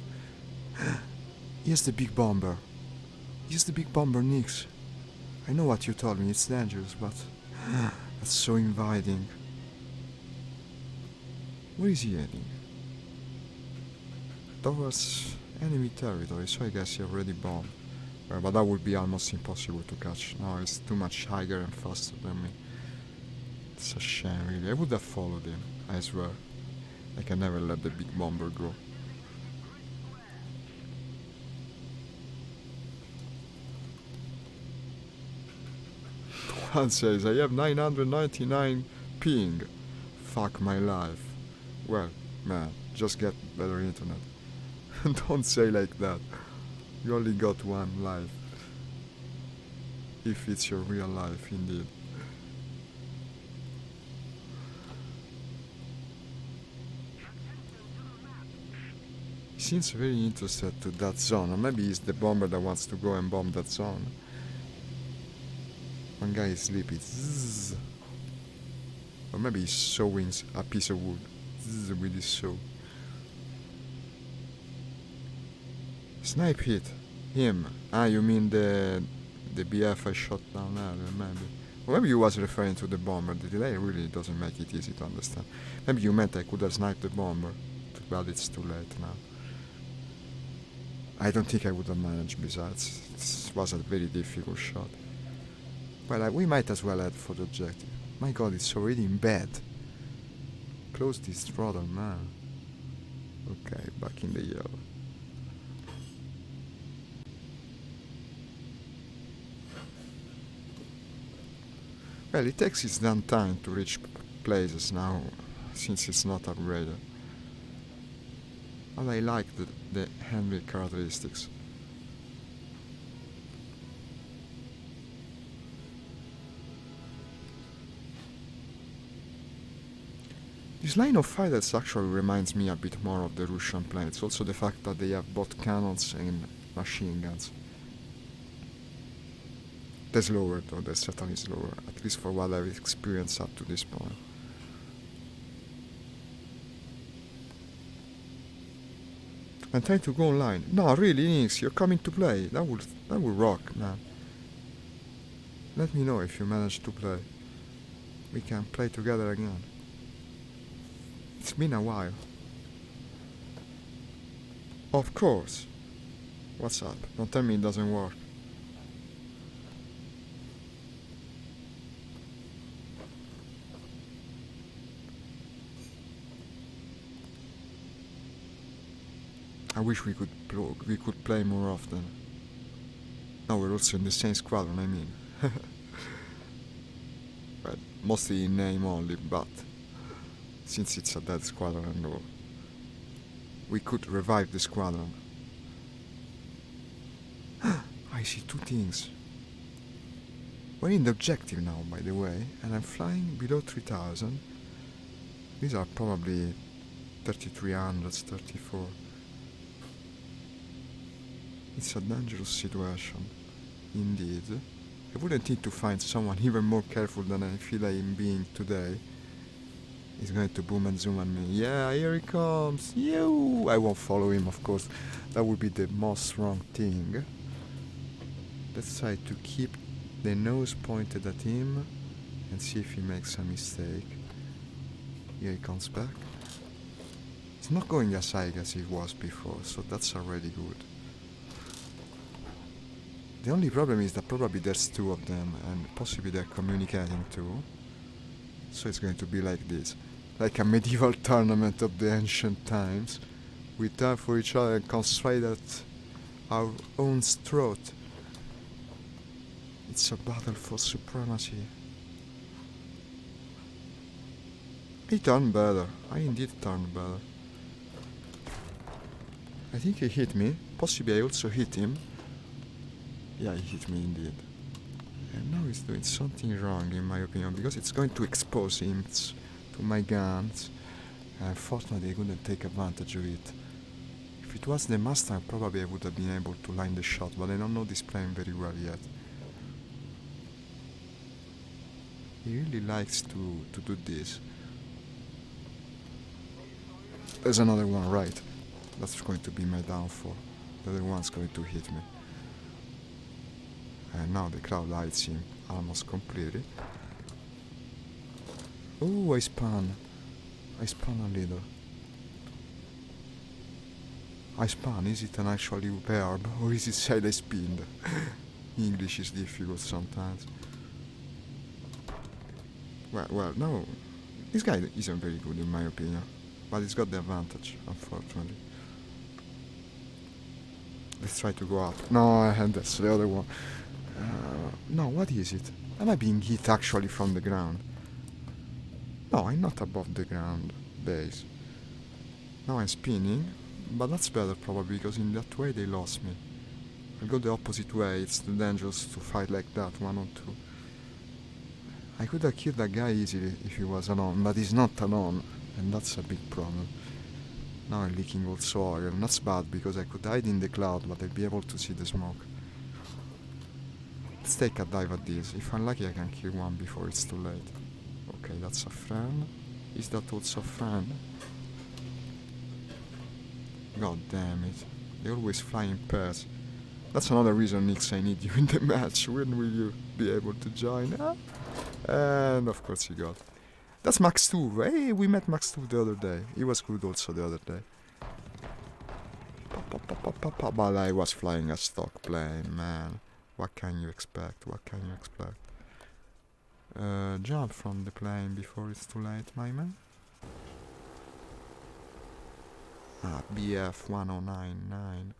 Here's the big bomber. Here's the big bomber, Nix. I know what you told me, it's dangerous, but that's so inviting. Where is he heading? Towards enemy territory, so I guess he already bombed. But that would be almost impossible to catch. No, it's too much higher and faster than me. It's a shame, really. I would have followed him, I swear. I can never let the big bomber go. One says, I have 999 ping. Fuck my life. Well, man, just get better internet. Don't say like that. You only got one life. If it's your real life, indeed. He seems very interested to that zone, or maybe he's the bomber that wants to go and bomb that zone. One guy is sleepy. Zzz. Or maybe he's sawing a piece of wood. Zzz, with his saw. Snipe hit. Him. Ah, you mean the BF I shot down earlier, maybe. Or maybe you was referring to the bomber. The delay really doesn't make it easy to understand. Maybe you meant I could have sniped the bomber. But it's too late now. I don't think I would have managed, besides. It was a very difficult shot. Well, we might as well head for the objective. My god, it's already in bed. Close this throttle, man. Okay, back in the yellow. Well, it takes its damn time to reach places now, since it's not upgraded. But I like the handling characteristics. This line of fighters actually reminds me a bit more of the Russian plane. It's also the fact that they have both cannons and machine guns. They're slower though, they're certainly slower, at least for what I've experienced up to this point. I'm trying to go online. No, really, Nix, you're coming to play. That would rock, man. Let me know if you manage to play. We can play together again. It's been a while. Of course. What's up? Don't tell me it doesn't work. I wish we could play more often. Now we're also in the same squadron, I mean. Well, mostly in name only, but since it's a dead squadron, we could revive the squadron. I see two things. We're in the objective now, by the way, and I'm flying below 3000. These are probably 3300s, 34. It's a dangerous situation, indeed. I wouldn't need to find someone even more careful than I feel I am being today. He's going to boom and zoom on me. Yeah, here he comes. I won't follow him, of course. That would be the most wrong thing. Let's try to keep the nose pointed at him and see if he makes a mistake. Here he comes back. It's not going as high as it was before, so that's already good. The only problem is that probably there's two of them and possibly they're communicating too. So it's going to be like this. Like a medieval tournament of the ancient times. We turn for each other and come straight at our own throat. It's a battle for supremacy. He turned better. I indeed turned better. I think he hit me. Possibly I also hit him. Yeah, he hit me indeed. And now he's doing something wrong in my opinion, because it's going to expose him to my guns. And fortunately I couldn't take advantage of it. If it was the Mustang, probably I would have been able to line the shot, but I don't know this plane very well yet. He really likes to do this. There's another one, right. That's going to be my downfall. The other one's going to hit me. And now the cloud lights him almost completely. Oh, I spun a little. I spun, is it an actual verb or is it said I spinned? English is difficult sometimes. Well, no, this guy isn't very good in my opinion, but he's got the advantage, unfortunately. Let's try to go up. No, and that's the other one. No, what is it? Am I being hit actually from the ground? No, I'm not above the ground base. Now I'm spinning, but that's better probably, because in that way they lost me. I'll go the opposite way, it's too dangerous to fight like that, 1 on 2. I could have killed that guy easily if he was alone, but he's not alone, and that's a big problem. Now I'm leaking also oil, and that's bad because I could hide in the cloud, but I'd be able to see the smoke. Let's take a dive at this. If I'm lucky I can kill one before it's too late. Okay, that's a friend. Is that also a friend? God damn it. They always fly in pairs. That's another reason, Nix, I need you in the match. When will you be able to join? And of course you got. That's Max 2. Hey, we met Max 2 the other day. He was good also the other day. But I was flying a stock plane, man. What can you expect? Jump from the plane before it's too late, my man. BF 1099.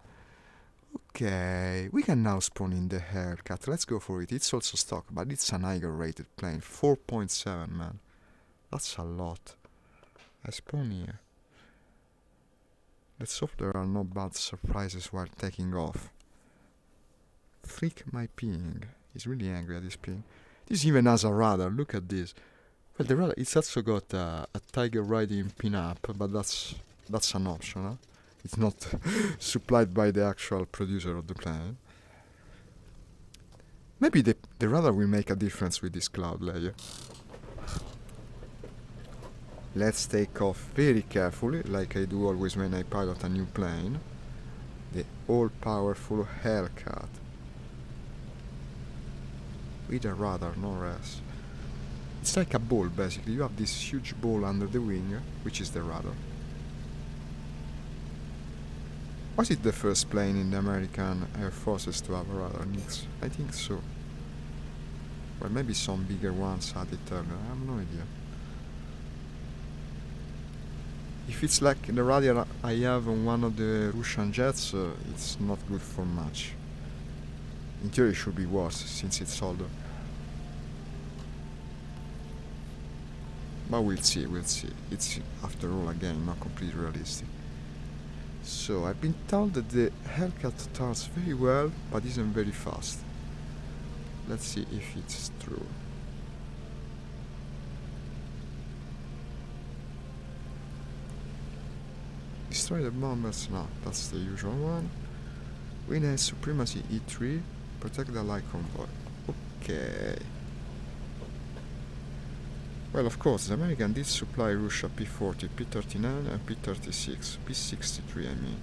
Okay, we can now spawn in the haircut. Let's go for it. It's also stock, but it's an higher rated plane. 4.7, man. That's a lot. I spawn here. Let's hope there are no bad surprises while taking off. Freak my ping. He's really angry at this ping. This even has a radar. Look at this. Well, the radar, it's also got a tiger riding pin-up, but that's an option, huh? It's not supplied by the actual producer of the plane. Maybe the radar will make a difference with this cloud layer. Let's take off very carefully, like I do always when I pilot a new plane. The all-powerful Hellcat. with a radar, no less. It's like a ball, basically. You have this huge ball under the wing, which is the radar. Was it the first plane in the American Air Forces to have a radar, Nix? I think so. Well, maybe some bigger ones had it earlier, I have no idea. If it's like the radar I have on one of the Russian jets, it's not good for much. In theory it should be worse, since it's older. But we'll see. It's, after all, again, not completely realistic. So, I've been told that the Hellcat turns very well, but isn't very fast. Let's see if it's true. Destroy the bombers? No, that's the usual one. Win a Supremacy E3. Protect the light convoy. Okay. Well, of course, the American did supply Russia P-40, P-39 and P-36. P-63, I mean.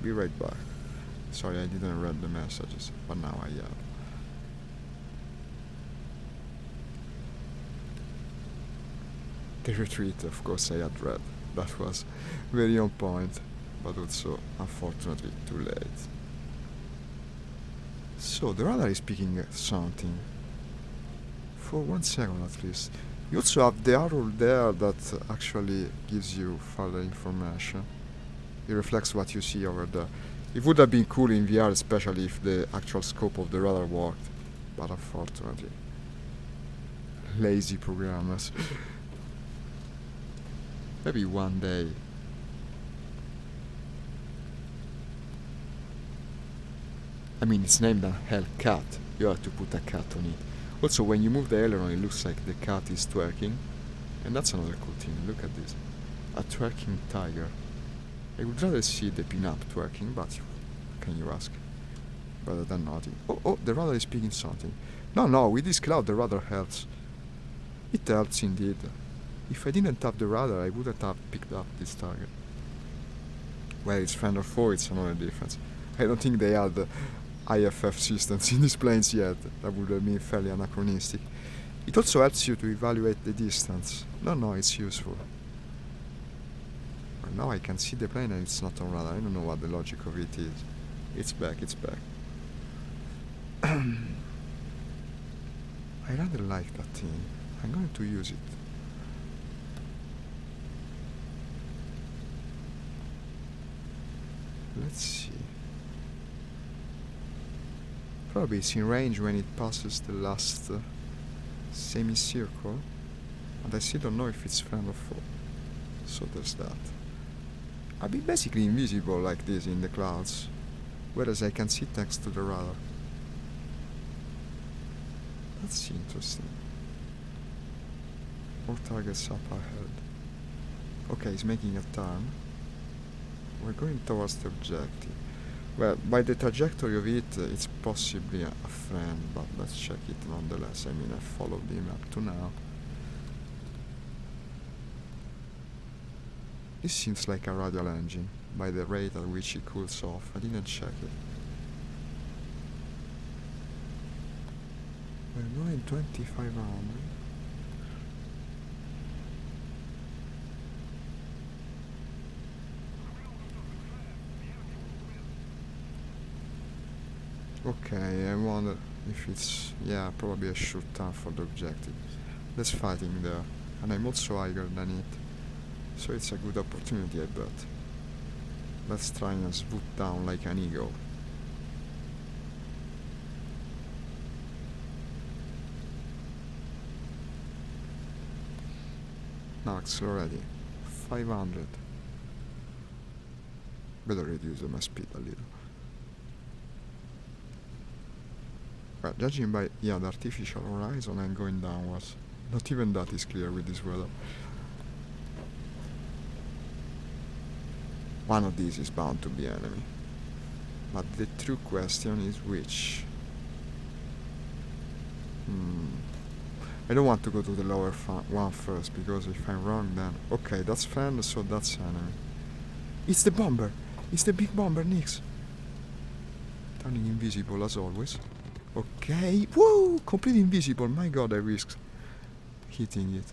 Be right back. Sorry, I didn't read the messages, but now I have. The retreat, of course, I had read. That was very on point, but also, unfortunately, too late. So, the radar is picking something. For 1 second at least. You also have the arrow there that actually gives you further information. It reflects what you see over there. It would have been cool in VR, especially if the actual scope of the radar worked, but unfortunately. Lazy programmers. Maybe one day. I mean, it's named a Hellcat. You have to put a cat on it. Also, when you move the aileron, it looks like the cat is twerking. And that's another cool thing. Look at this. A twerking tiger. I would rather see the pin-up twerking, but can you ask? Rather than nothing. Oh, the radar is picking something. No, with this cloud the radar helps. It helps indeed. If I didn't have the radar, I wouldn't have picked up this target. Well, it's friend or foe, it's another difference. I don't think they had IFF systems in these planes yet. That would have been fairly anachronistic. It also helps you to evaluate the distance. No, it's useful. Well, now I can see the plane and it's not on radar. I don't know what the logic of it is. It's back. I rather like that thing. I'm going to use it. Let's see. Probably it's in range when it passes the last semicircle, and I still don't know if it's friend or foe. So there's that. I'll be basically invisible like this in the clouds, whereas I can sit next to the radar. That's interesting. More targets up ahead. Okay, it's making a turn. We're going towards the objective. Well, by the trajectory of it, it's possibly a friend, but let's check it nonetheless. I mean, I followed him up to now. This seems like a radial engine, by the rate at which it cools off. I didn't check it. We're going 2500. Okay, I wonder if it's... yeah, probably a shoot down for the objective. There's fighting there, and I'm also higher than it. So it's a good opportunity, I bet. Let's try and swoop down like an eagle. Max already. 500. Better reduce my speed a little. Well, judging by, the artificial horizon, I'm going downwards. Not even that is clear with this weather. One of these is bound to be enemy. But the true question is which? I don't want to go to the lower one first, because if I'm wrong then... Okay, that's friend, so that's enemy. It's the bomber! It's the big bomber, Nix! Turning invisible as always. Okay, whoa, completely invisible. My god, I risked hitting it.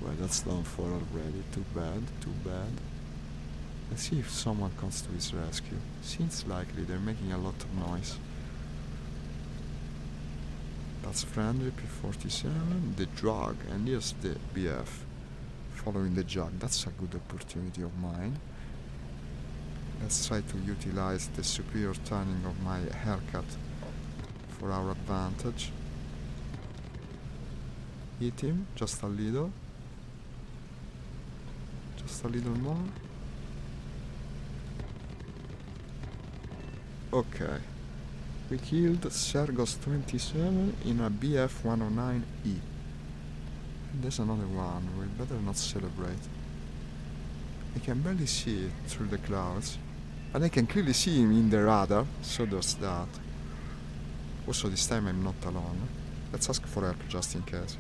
Well, that's done for already. Too bad, too bad. Let's see if someone comes to his rescue. Seems likely, they're making a lot of noise. That's friendly, P47, the jug, and here's the BF. Following the jug, that's a good opportunity of mine. Let's try to utilize the superior turning of my haircut for our advantage. Hit him, just a little. Just a little more. Okay. We killed Sergos 27 in a BF 109E. There's another one, we better not celebrate. I can barely see it through the clouds, but I can clearly see him in the radar, so there's that. Also, this time I'm not alone. Let's ask for help just in case.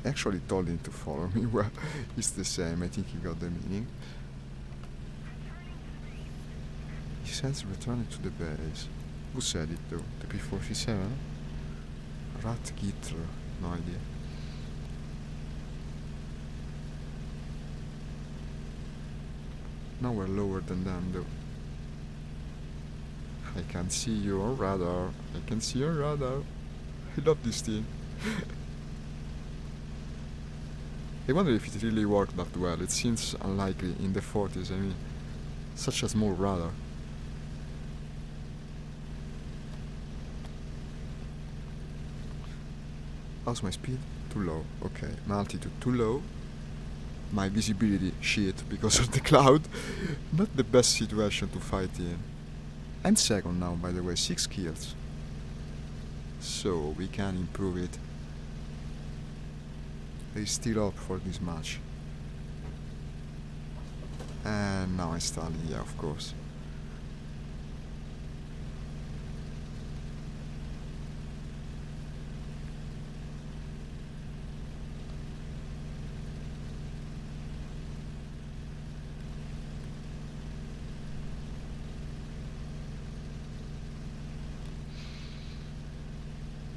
I actually told him to follow me. Well, it's the same, I think he got the meaning. He says returning to the base. Who said it though? The P47? Rat Gitter, no idea. Now we're lower than them though. I can see your radar. I can see your radar. I love this thing. I wonder if it really worked that well. It seems unlikely in the 40s, I mean. Such a small radar. How's my speed? Too low. Okay. My altitude too low. My visibility shit because of the cloud. Not the best situation to fight in. I'm second now, by the way, 6 kills. So we can improve it. There's still hope for this match. And now I'm stalling, yeah, of course.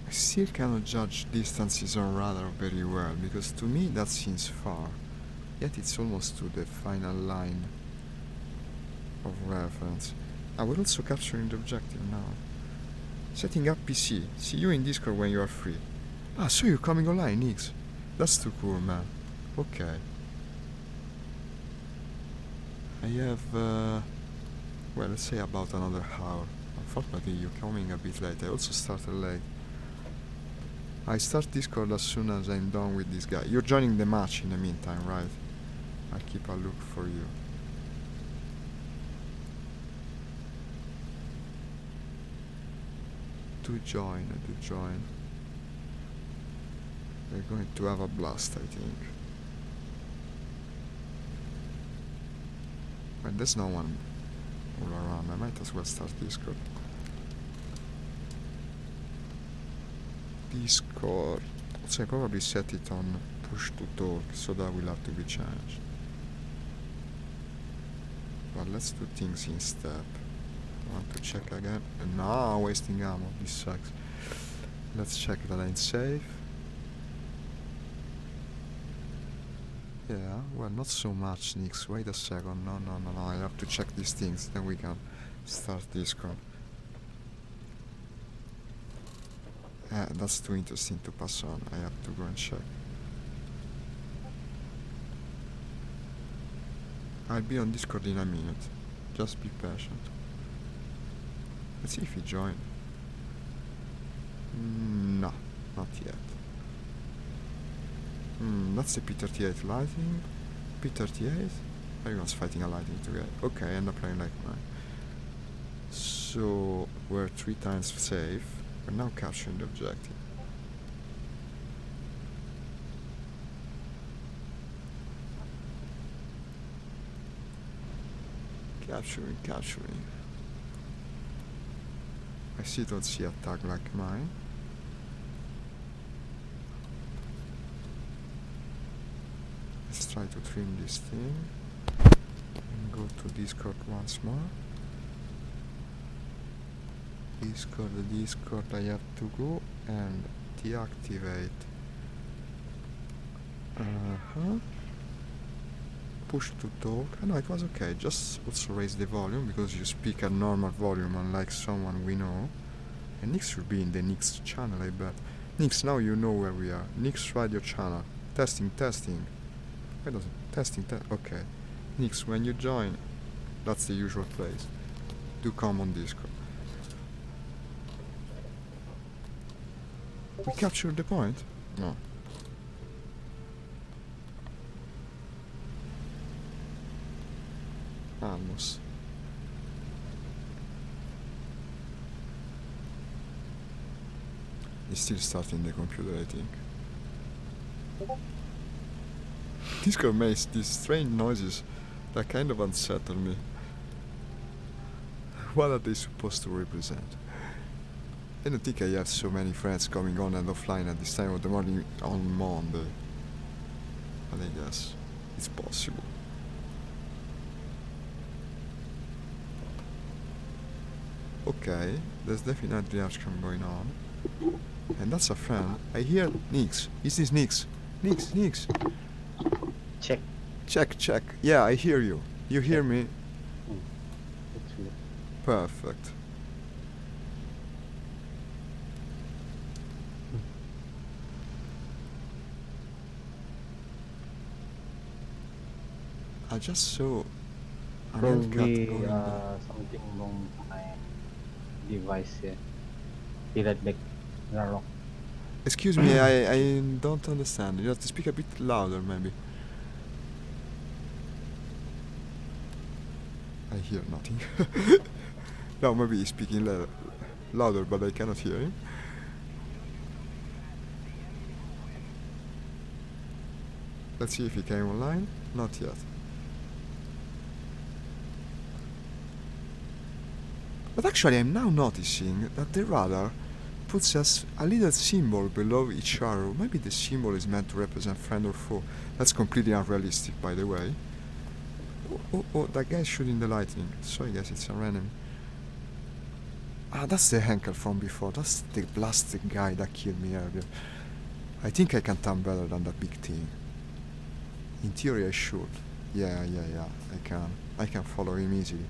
I still cannot judge distances on radar very well, because to me that seems far. Yet it's almost to the final line of reference. We're also capturing the objective now. Setting up PC. See you in Discord when you are free. So you're coming online, Nix. That's too cool, man. Okay. I have, well, let's say about another hour. Unfortunately, you're coming a bit late. I also started late. I start Discord as soon as I'm done with this guy. You're joining the match in the meantime, right? I'll keep a look for you. Do join. We're going to have a blast, I think. Well, there's no one all around. I might as well start Discord. Discord. So I probably set it on push to talk, so that will have to be changed. But let's do things in step. I want to check again. No, wasting ammo. This sucks. Let's check that I'm safe. Yeah, well, not so much, Nix. Wait a second. No. I have to check these things. Then we can start Discord. That's too interesting to pass on. I have to go and check. I'll be on Discord in a minute. Just be patient. Let's see if he joined. No, not yet. That's the P38 lighting. P38? Everyone's fighting a lighting together. Okay, I end up playing like mine. So, we're 3 times safe. We're now capturing the objective. Capturing. I still don't see a tag like mine. Let's try to trim this thing and go to Discord once more. Discord, I have to go and deactivate. Push to talk. No, it was okay. Just also raise the volume because you speak at normal volume, unlike someone we know. And Nix should be in the Nix channel, I bet. Nix, now you know where we are. Nix radio channel. Testing. Why doesn't testing? Okay. Nix, when you join, that's the usual place. Do come on Discord. We captured the point? No. Almost. It's still starting the computer, I think. Discord makes these strange noises that kind of unsettle me. What are they supposed to represent? I don't think I have so many friends coming on and offline at this time of the morning on Monday. But I guess it's possible. Okay, there's definitely action going on. And that's a friend. I hear Nix. Is this Nix? Nix. Check. Yeah, I hear you. You hear me? That's good. Perfect. I just saw an Hellcat Probably going by. something wrong with my device here. Be right back. Rarok. Excuse me, I don't understand. You have to speak a bit louder, maybe. I hear nothing. No, maybe he's speaking louder, but I cannot hear him. Let's see if he came online. Not yet. But actually, I'm now noticing that the radar puts us a little symbol below each arrow. Maybe the symbol is meant to represent friend or foe. That's completely unrealistic, by the way. Oh, that guy's shooting the lightning, so I guess it's a random. Ah, that's the Henkel from before. That's the blasted guy that killed me earlier. I think I can turn better than that big thing. In theory, I should. Yeah, I can follow him easily.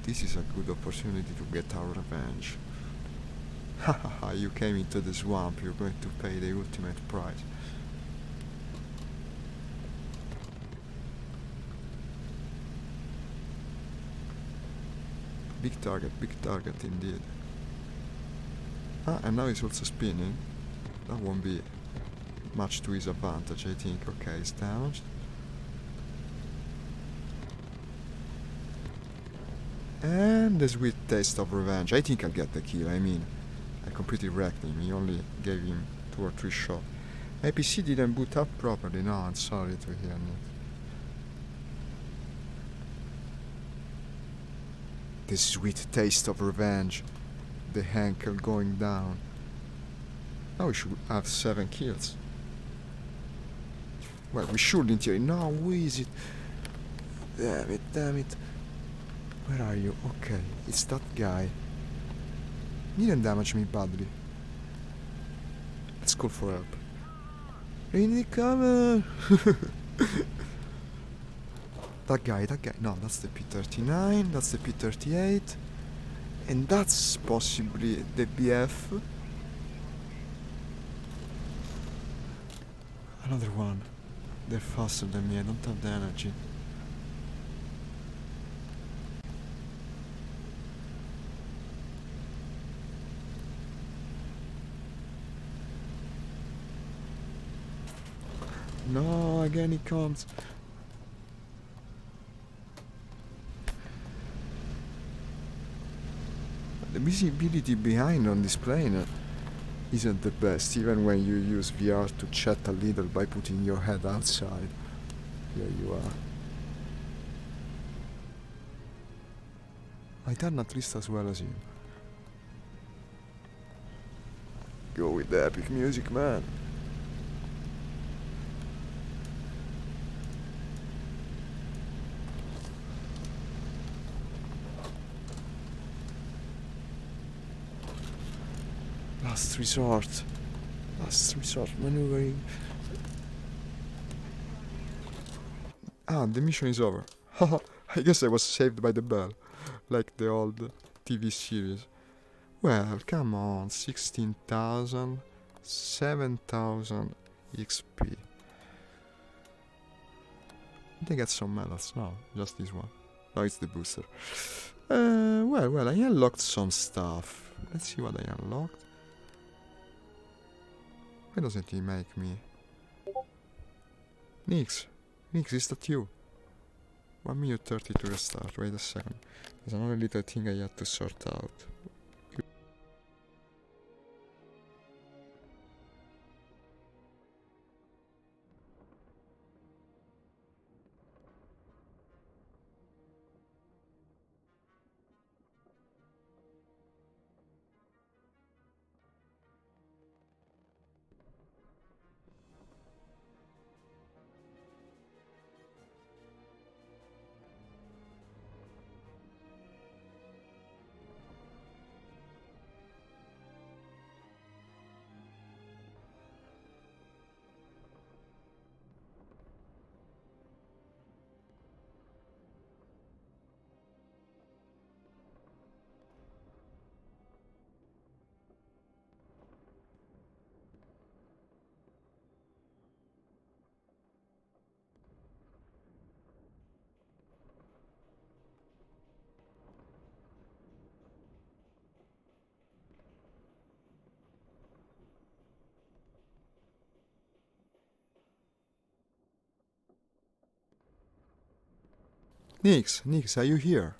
This is a good opportunity to get our revenge. Hahaha, you came into the swamp, you're going to pay the ultimate price. Big target indeed. Ah, and now he's also spinning. That won't be much to his advantage, I think. Okay, he's damaged. And the sweet taste of revenge. I think I'll get the kill. I mean, I completely wrecked him. He only gave him 2 or 3 shots. My PC didn't boot up properly. No, I'm sorry to hear that. The sweet taste of revenge. The Henkel going down. Now we should have 7 kills. Well, we should in theory. No, who is it? Damn it. Where are you? Okay, it's that guy. Didn't damage me badly. Let's call for help. In the cover! That guy. No, that's the P-39, that's the P-38. And that's possibly the BF. Another one. They're faster than me, I don't have the energy. No, again he comes. The visibility behind on this plane isn't the best, even when you use VR to chat a little by putting your head outside. Here you are. I done at least as well as you. Go with the epic music, man. Last resort. Last resort maneuvering. Ah, the mission is over. Haha, I guess I was saved by the bell. Like the old TV series. Well, come on, 16,000, 7,000 XP. Did I get some medals? No, just this one. No, it's the booster. Well, I unlocked some stuff. Let's see what I unlocked. Why doesn't he make me? Nix, is that you? 1 minute 30 to restart. Wait a second. There's another little thing I had to sort out. Nix, are you here?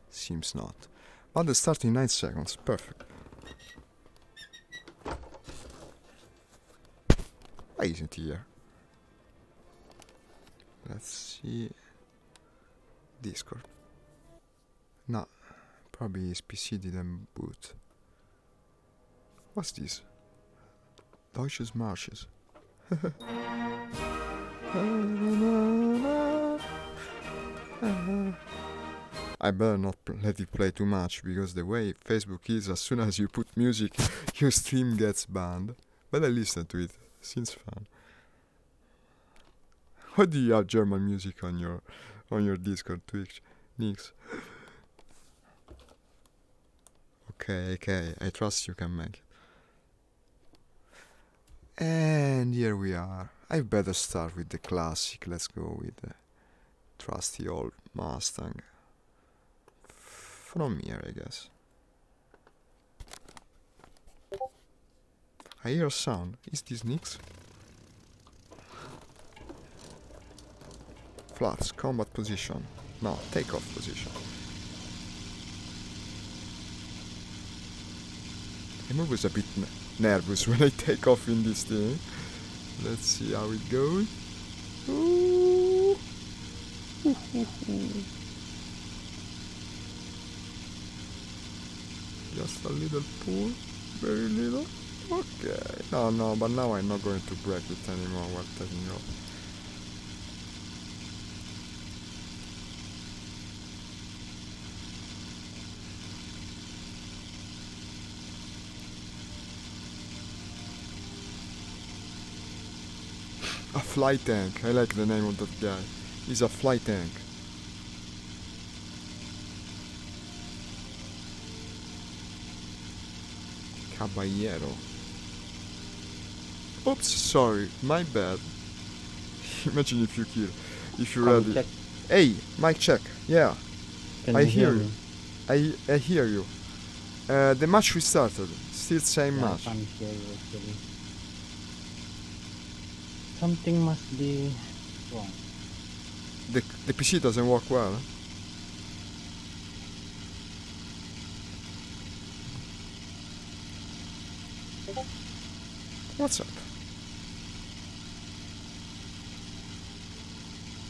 Seems not. But the start in 9 seconds. Perfect. Why isn't he here? Let's see. Discord. No, probably his PC didn't boot. What's this? Deutsches Marsches. I better not let it play too much, because the way Facebook is, as soon as you put music, your stream gets banned. But I listen to it. Seems fun. Why do you have German music on your Discord, Twitch, Nix? Okay, I trust you can make it. And here we are. I better start with the classic. Let's go with the trusty old Mustang. From here, I guess. I hear a sound. Is this Nix? Flats, combat position. No, takeoff position. I'm always a bit nervous when I take off in this thing. Let's see how it goes. Ooh. Just a little pull, very little. Okay. No, but now I'm not going to break it anymore while taking off. A fly tank. I like the name of that guy. He's a fly tank. Caballero. Oops, sorry, my bad. Imagine if you're ready. Check. Hey, mic check. Yeah, Can I you hear me? you. I hear you. The match restarted. Still same Yeah, match. I can't hear you actually. Something must be wrong. The PC doesn't work well. What's up?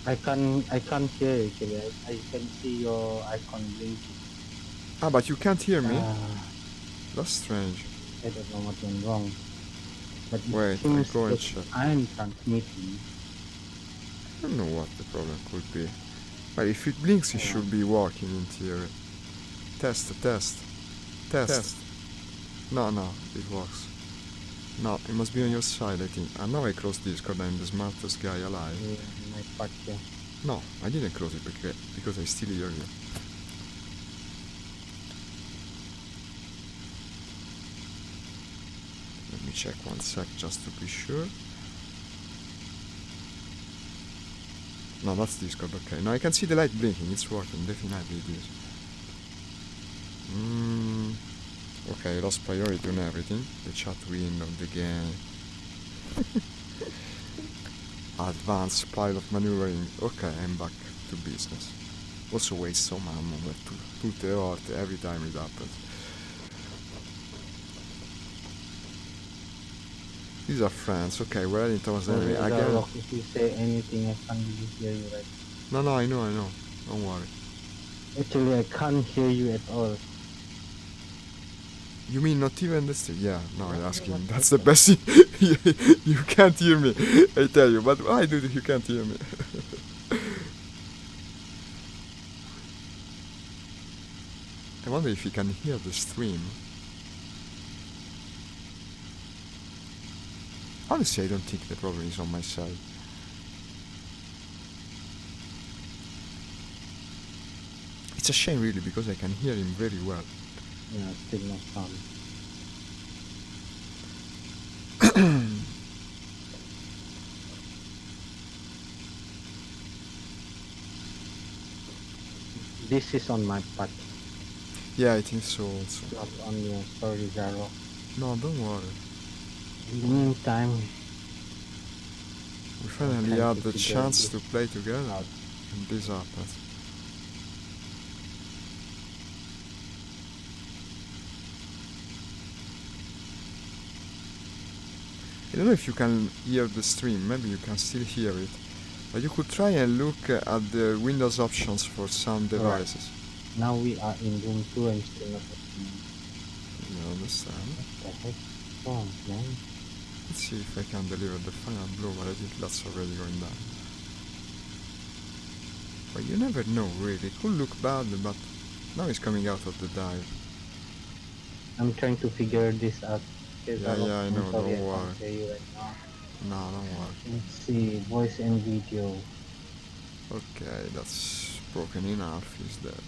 I can't hear you actually. I can see your icon blinking. Ah, but you can't hear me? Ah, That's strange. I don't know what went wrong. But it Wait, I seems go and that check. I'm transmitting. I don't know what the problem could be. But if it blinks, it should be working in theory. Test. No, it works. No, it must be on your side, I think. And now I close Discord, I'm the smartest guy alive. Yeah, my part here. No, I didn't close it because I still hear you. Let me check one sec just to be sure. No, that's Discord, okay. Now I can see the light blinking, it's working, definitely it is. Okay, I lost priority on everything. The chat window, the game. Advanced pilot maneuvering. Okay, I'm back to business. Also waste some ammo to put the heart every time it happens. These are friends. Okay, we're heading towards the enemy again. Rock, if you say anything, I can't really hear you right. No, I know. Don't worry. Actually, I can't hear you at all. You mean not even the stream? Yeah, no, I'm asking. What That's the best thing. You can't hear me, I tell you. But why do you can't hear me? I wonder if you can hear the stream. Honestly, I don't think the problem is on my side. It's a shame, really, because I can hear him very well. Yeah, still no sound. This is on my part, Yeah, I think so also. not on your story, Zaro. No, don't worry. In the meantime, We finally trying had to the figure chance this to play together, out. and this happened. I don't know if you can hear the stream, maybe you can still hear it. But you could try and look at the Windows options for some devices. Now we are in room 2 and still not opening. You understand? What the heck? Oh, man. Let's see if I can deliver the final blow, but I think that's already going down. But you never know, really. It could look bad, but now it's coming out of the dive. I'm trying to figure this out. Yeah, I know, I'm sorry, don't I worry. can't hear you right now. No, don't worry. Let's see, voice and video. Okay, that's broken in half, is dead.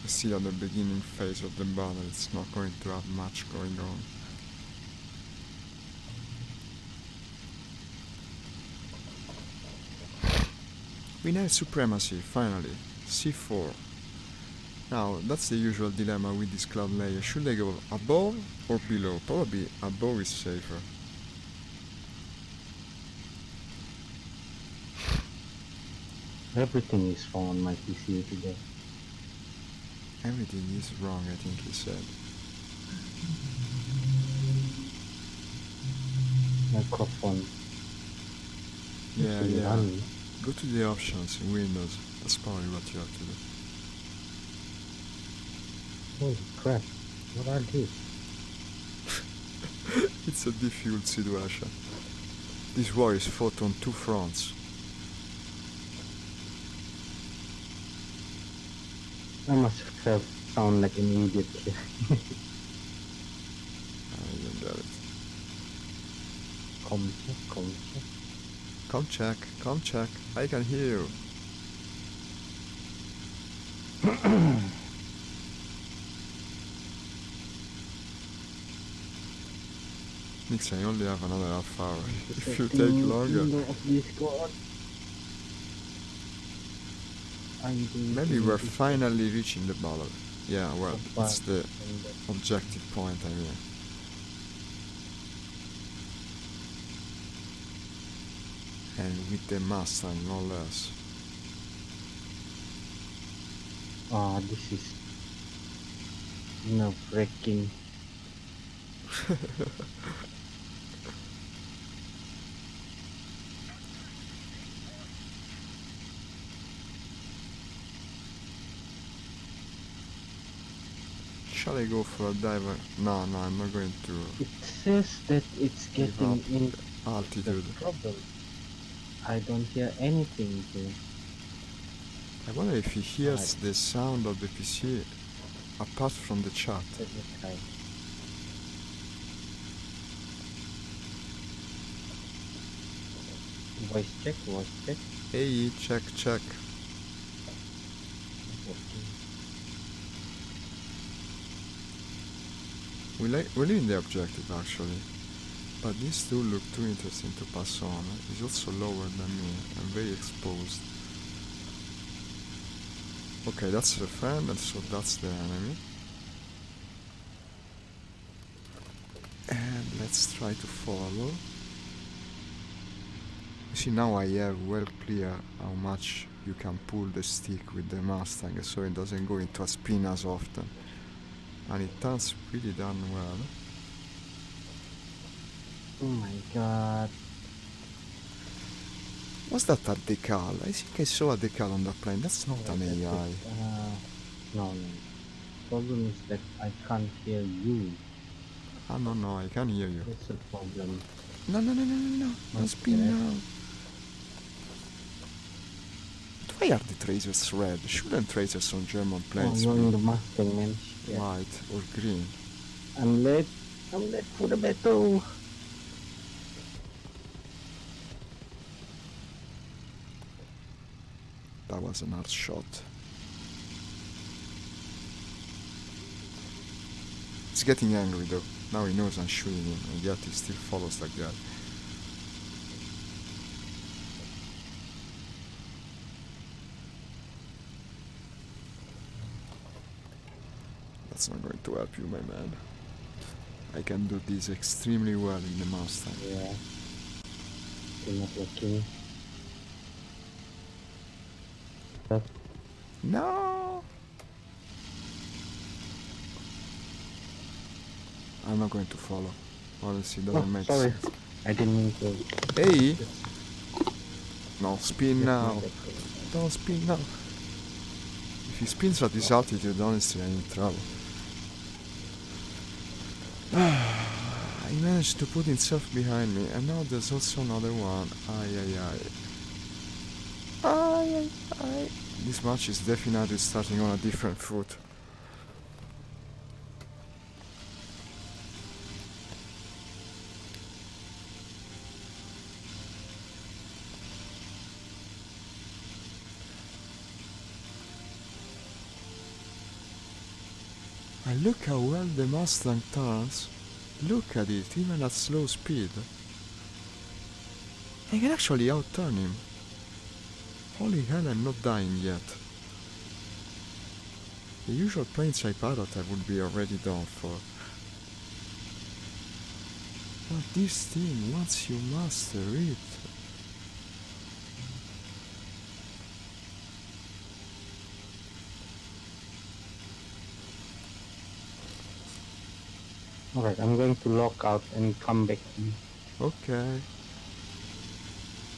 Still at the beginning phase of the battle, it's not going to have much going on. We nailed supremacy, finally. C4. Now, that's the usual dilemma with this cloud layer. Should I go above or below? Probably above is safer. Everything is wrong on my PC today. Everything is wrong, I think he said. Microphone. Yeah. Run. Go to the options in Windows. That's probably what you have to do. Holy crap. What are these? It's a difficult situation. This war is fought on two fronts. I must have sound like an idiot here. I don't get it. Come check. Come check. I can hear you. Nix, I only have another half hour. If you take longer. Maybe we're finally reaching the battle. Yeah, well, it's the objective point, I mean. And with the Mustang, no less. Oh, this is nerve-wracking. Shall I go for a diver? No, I'm not going to It says that it's give getting up into the altitude. problem. I don't hear anything here. I wonder if he hears Alright. the sound of the PC apart from the chat. Let me try. Voice check. Hey, check. Okay. We're leaving the objective actually, but these two look too interesting to pass on. He's also lower than me and very exposed. Okay, that's the friend, and so that's the enemy. And let's try to follow. You see, now I have well clear how much you can pull the stick with the Mustang, so it doesn't go into a spin as often. And it turns pretty darn well. Oh my god. Was that a decal? I think I saw a decal on the plane. That's not an AI. No. Problem is that I can't hear you. Ah, no, I can hear you. That's the problem. No. Don't spin Okay. now. But why are the tracers red? Shouldn't tracers on German planes you're in the be Mustang, man. Yeah. white or green? I'm late for the battle. That was a hard shot. He's getting angry though. Now he knows I'm shooting him, and yet he still follows like that. That's not going to help you, my man. I can do this extremely well in the Mustang. Yeah. Still not working. No! I'm not going to follow. Honestly, it doesn't make sorry. sense. I didn't mean to. Hey! No, spin Just now. made that Don't spin now. If he spins at this altitude, honestly, I'm in trouble. He managed to put himself behind me, and now there's also another one. Ay. This match is definitely starting on a different foot. And look how well the Mustang turns. Look at it, even at slow speed. I can actually outturn him. Holy hell, I'm not dying yet. The usual planes I pilot I would be already done for. But this thing, once you master it... Alright, I'm going to lock out and come back to you. Okay.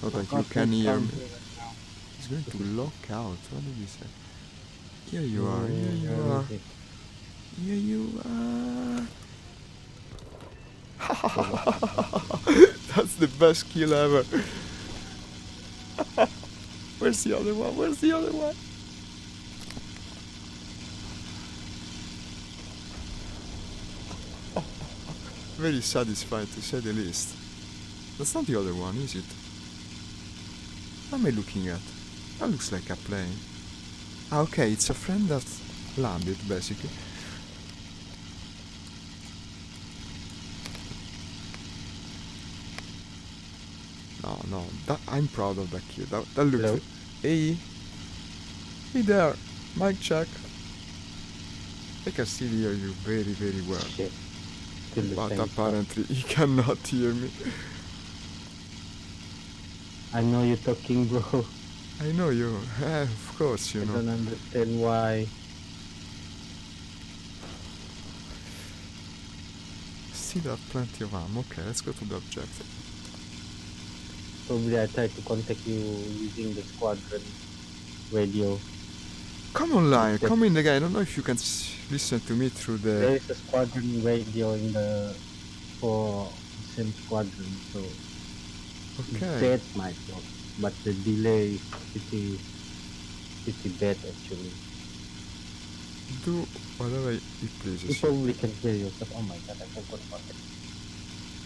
Not like Lock you out can and hear come me. here right now. He's going to lock out. What did he say? Here you are, here you Where are. is it? Here you are. That's the best kill ever. Where's the other one? Very satisfied to say the least. That's not the other one, is it? What am I looking at? That looks like a plane. Ah, okay, it's a friend that landed, basically. No, I'm proud of that kid. That looks... Hello? Hey there, mic check. I can still hear you very, very well. Shit. Still the But same apparently he cannot hear me. stuff. I know you're talking, bro. I know you. Of course, you I know. don't understand why. Still have plenty of ammo. Okay, let's go to the objective. Probably I tried to contact you using the squadron radio. Come on, Lion. That- Come in again. I don't know if you can listen to me through the... There is a squadron radio in the for same squadron, so Okay. that might work. But the delay is pretty bad actually. Do whatever it You pleases you. probably can hear yourself. Oh my god, I forgot about it.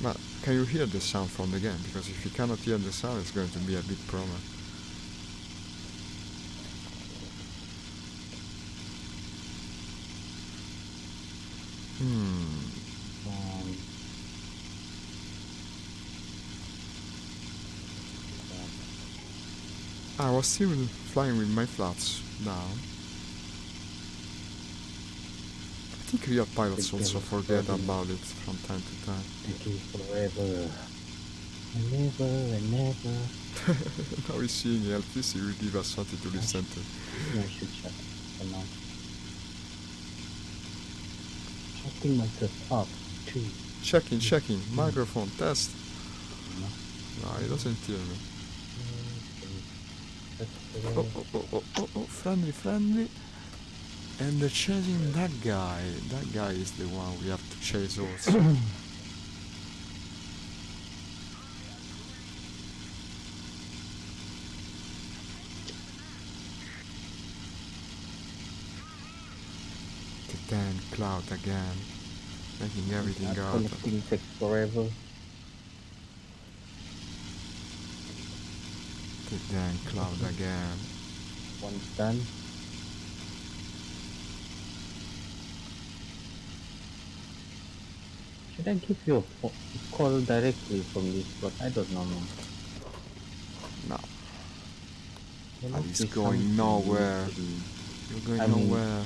But can you hear the sound from the game? Because if you cannot hear the sound, it's going to be a big problem. Um, I was still flying with my flaps down. I think real pilots Big also game forget problem. about it from time to time. taking forever. And never. Now he's seeing LPC will give us something to listen to. I should shut for now. Shutting myself up. Too. Checking, microphone, test. No. No, he doesn't hear me. Oh, friendly. And they're chasing that guy. That guy is the one we have to chase also. The damn cloud again. Making everything That out. connecting takes forever. The damn cloud again. Once done. Should I give you a call directly from this? But I don't know. Man. No, There and must he's be going something nowhere. missing, You're going I mean- nowhere.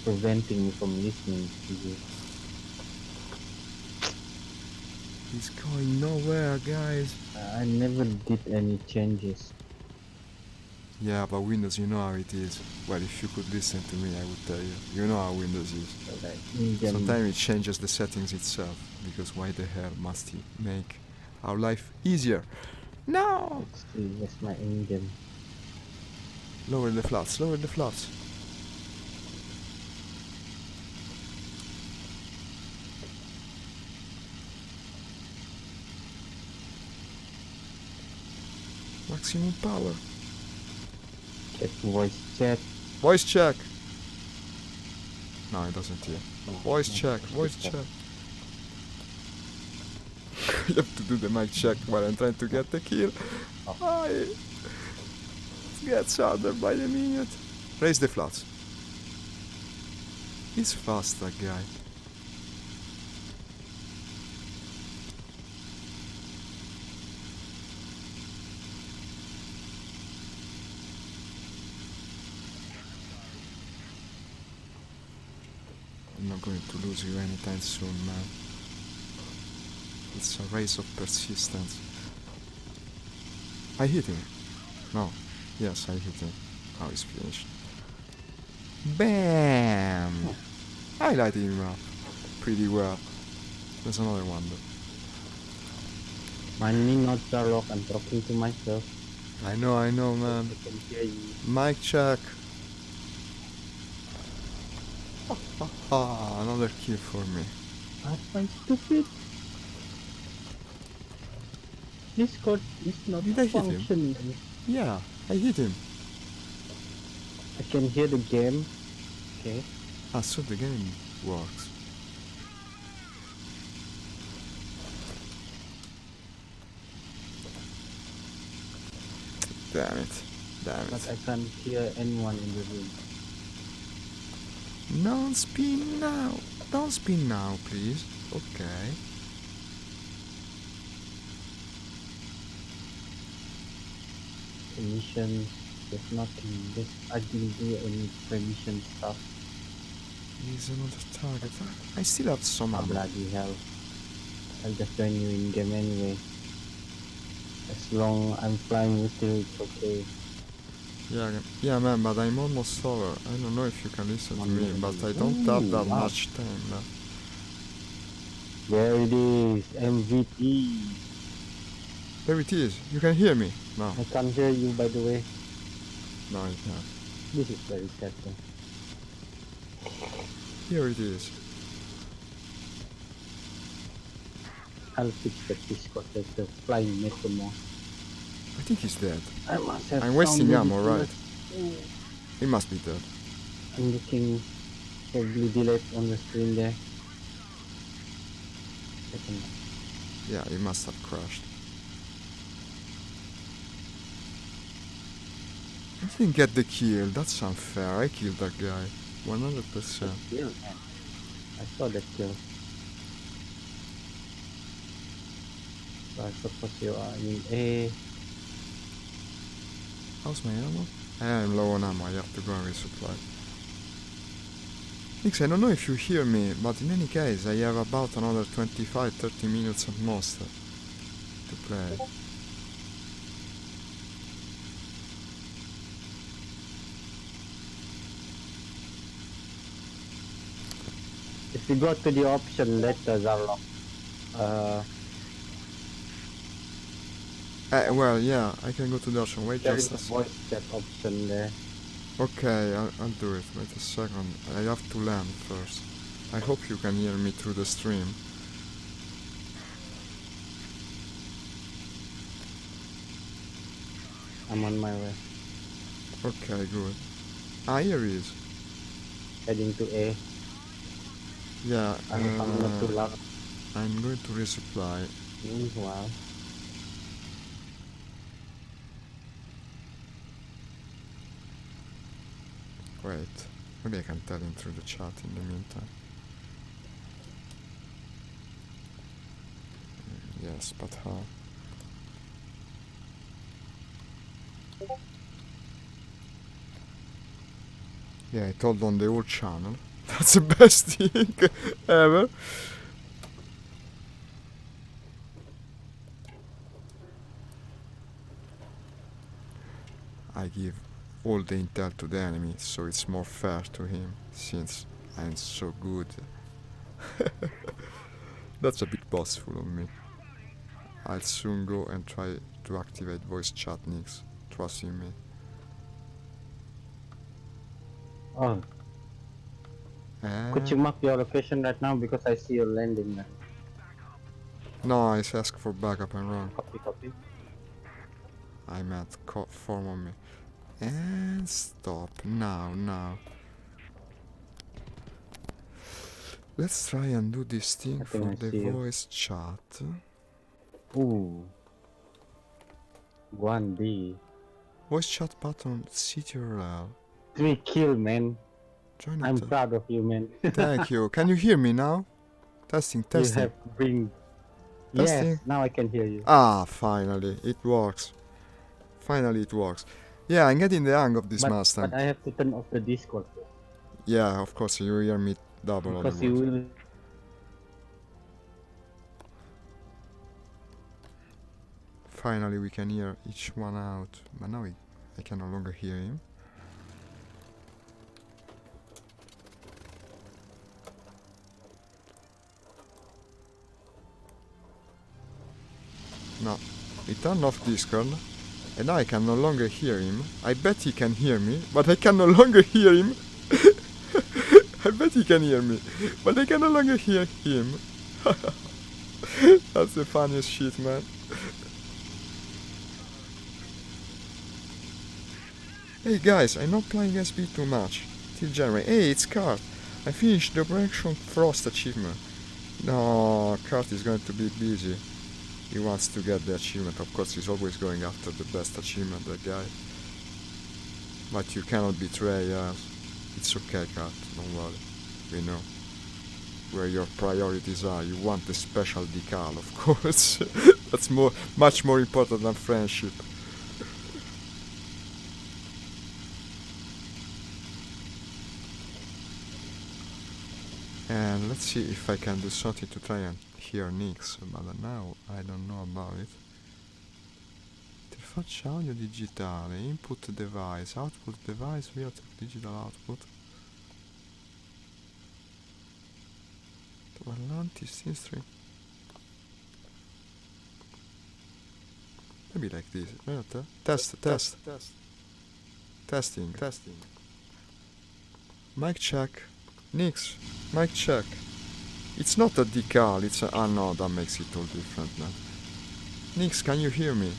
preventing me from listening to you. He's going nowhere, guys. I never did any changes. Yeah, but Windows, you know how it is. Well, if you could listen to me, I would tell you. You know how Windows is. So like in-game, Sometimes it changes the settings itself, because why the hell must he make our life easier? No! let's see, what's my in-game? Lower the flaps, lower the flaps. Maximum power. Get voice chat. Voice check. No, it doesn't hear. No, Voice no, check, voice check. You have to do the mic check while I'm trying to get the kill. Oh. Hi. It gets harder by the minute. Raise the flaps. He's fast, that guy. I'm not going to lose you anytime soon, man. It's a race of persistence. I hit him. No. Yes, I hit him. Now he's finished. Bam! I lighted him up pretty well. There's another one though. My notes are locked. I'm talking to myself. I know, man. I can hear you. Mic check. Another kill for me. Are my stupid? Discord is not Did I hit him? functioning. Yeah, I hit him. I can hear the game. Okay. Ah, so the game works. Damn it. But I can't hear anyone in the room. Don't spin now. Don't spin now, please. Okay. Permissions. There's nothing. I didn't do any permission stuff. Here's another target. I still have some Oh, ammo. bloody hell. I'll just join you in game anyway. As long I'm flying with you, it's okay. Yeah, man, but I'm almost over. I don't know if you can listen to me, but I don't have that Wow. much time left. There it is, MVP. There it is. You can hear me. No, I can't hear you, by the way. no, you can't. This is very sad though. Here it is. I'll fix that Discord. There's a flying Metromo. I think he's dead. I must have I'm wasting sound ammo, right? Oh, He must be dead. I'm looking for blue delete on the screen there. Second. Yeah, he must have crashed. I didn't get the kill. That's unfair. I killed that guy. 100%. Kill, man. I saw that kill. So I suppose you are in A. How's my ammo? I'm low on ammo. I have to go and resupply. Nix, I don't know if you hear me, but in any case, I have about another 25-30 minutes at most to play. If you go to the option later, Zarlock, Well, yeah, I can go to the option. Wait there just is a a voice chat option there. Okay, I'll do it. Wait a second. I have to land first. I hope you can hear me through the stream. I'm on my way. Okay, good. Ah, here he is. Heading to A. Yeah, I hope I'm not too loud. I'm going to resupply. Meanwhile, Wait, maybe I can tell him through the chat in the meantime. Yes, but how? Yeah, I told on the old channel. That's the best thing ever. I give all the intel to the enemy, so it's more fair to him, since I'm so good. That's a bit boastful of me. I'll soon go and try to activate voice chat nicks. Trust in me. oh, could you mark your location right now because I see you're landing now. No, I asked for backup and run. Copy, copy. I'm at form on me. And stop. Now. Let's try and do this thing I think for I the see you. voice chat. Ooh. 1B. Voice chat button CTRL. 3 kill, man. Join I'm it. proud of you, man. Thank you. Can you hear me now? Testing. You have bring. Testing. Yes, now I can hear you. Ah, finally. It works. Finally it works. Yeah, I'm getting the hang of this But Mustang. I have to turn off the Discord first. Yeah, of course, you hear me double Because otherwise. you will. Finally we can hear each one out. But now I can no longer hear him. No. He turned off Discord. And now I can no longer hear him. I bet he can hear me, but I can no longer hear him. I bet he can hear me, but I can no longer hear him. That's the funniest shit, man. Hey guys, I'm not playing SB too much. Till January. Hey, it's Kurt. I finished the Operation Frost achievement. No, Kurt is going to be busy. He wants to get the achievement. Of course, he's always going after the best achievement, that guy. But you cannot betray us. It's okay, Kurt. Don't worry. We know where your priorities are. You want the special decal, of course. That's much more important than friendship. And let's see if I can do something to try and hear Nix, but now I don't know about it. Interfaccia audio digitale, input device, output device, via digital output. Parlanti, stream. Maybe like this. Testing. Mic check. Nix. Mic check. It's not a decal, it's a... Ah no, that makes it all different now. Nix, can you hear me?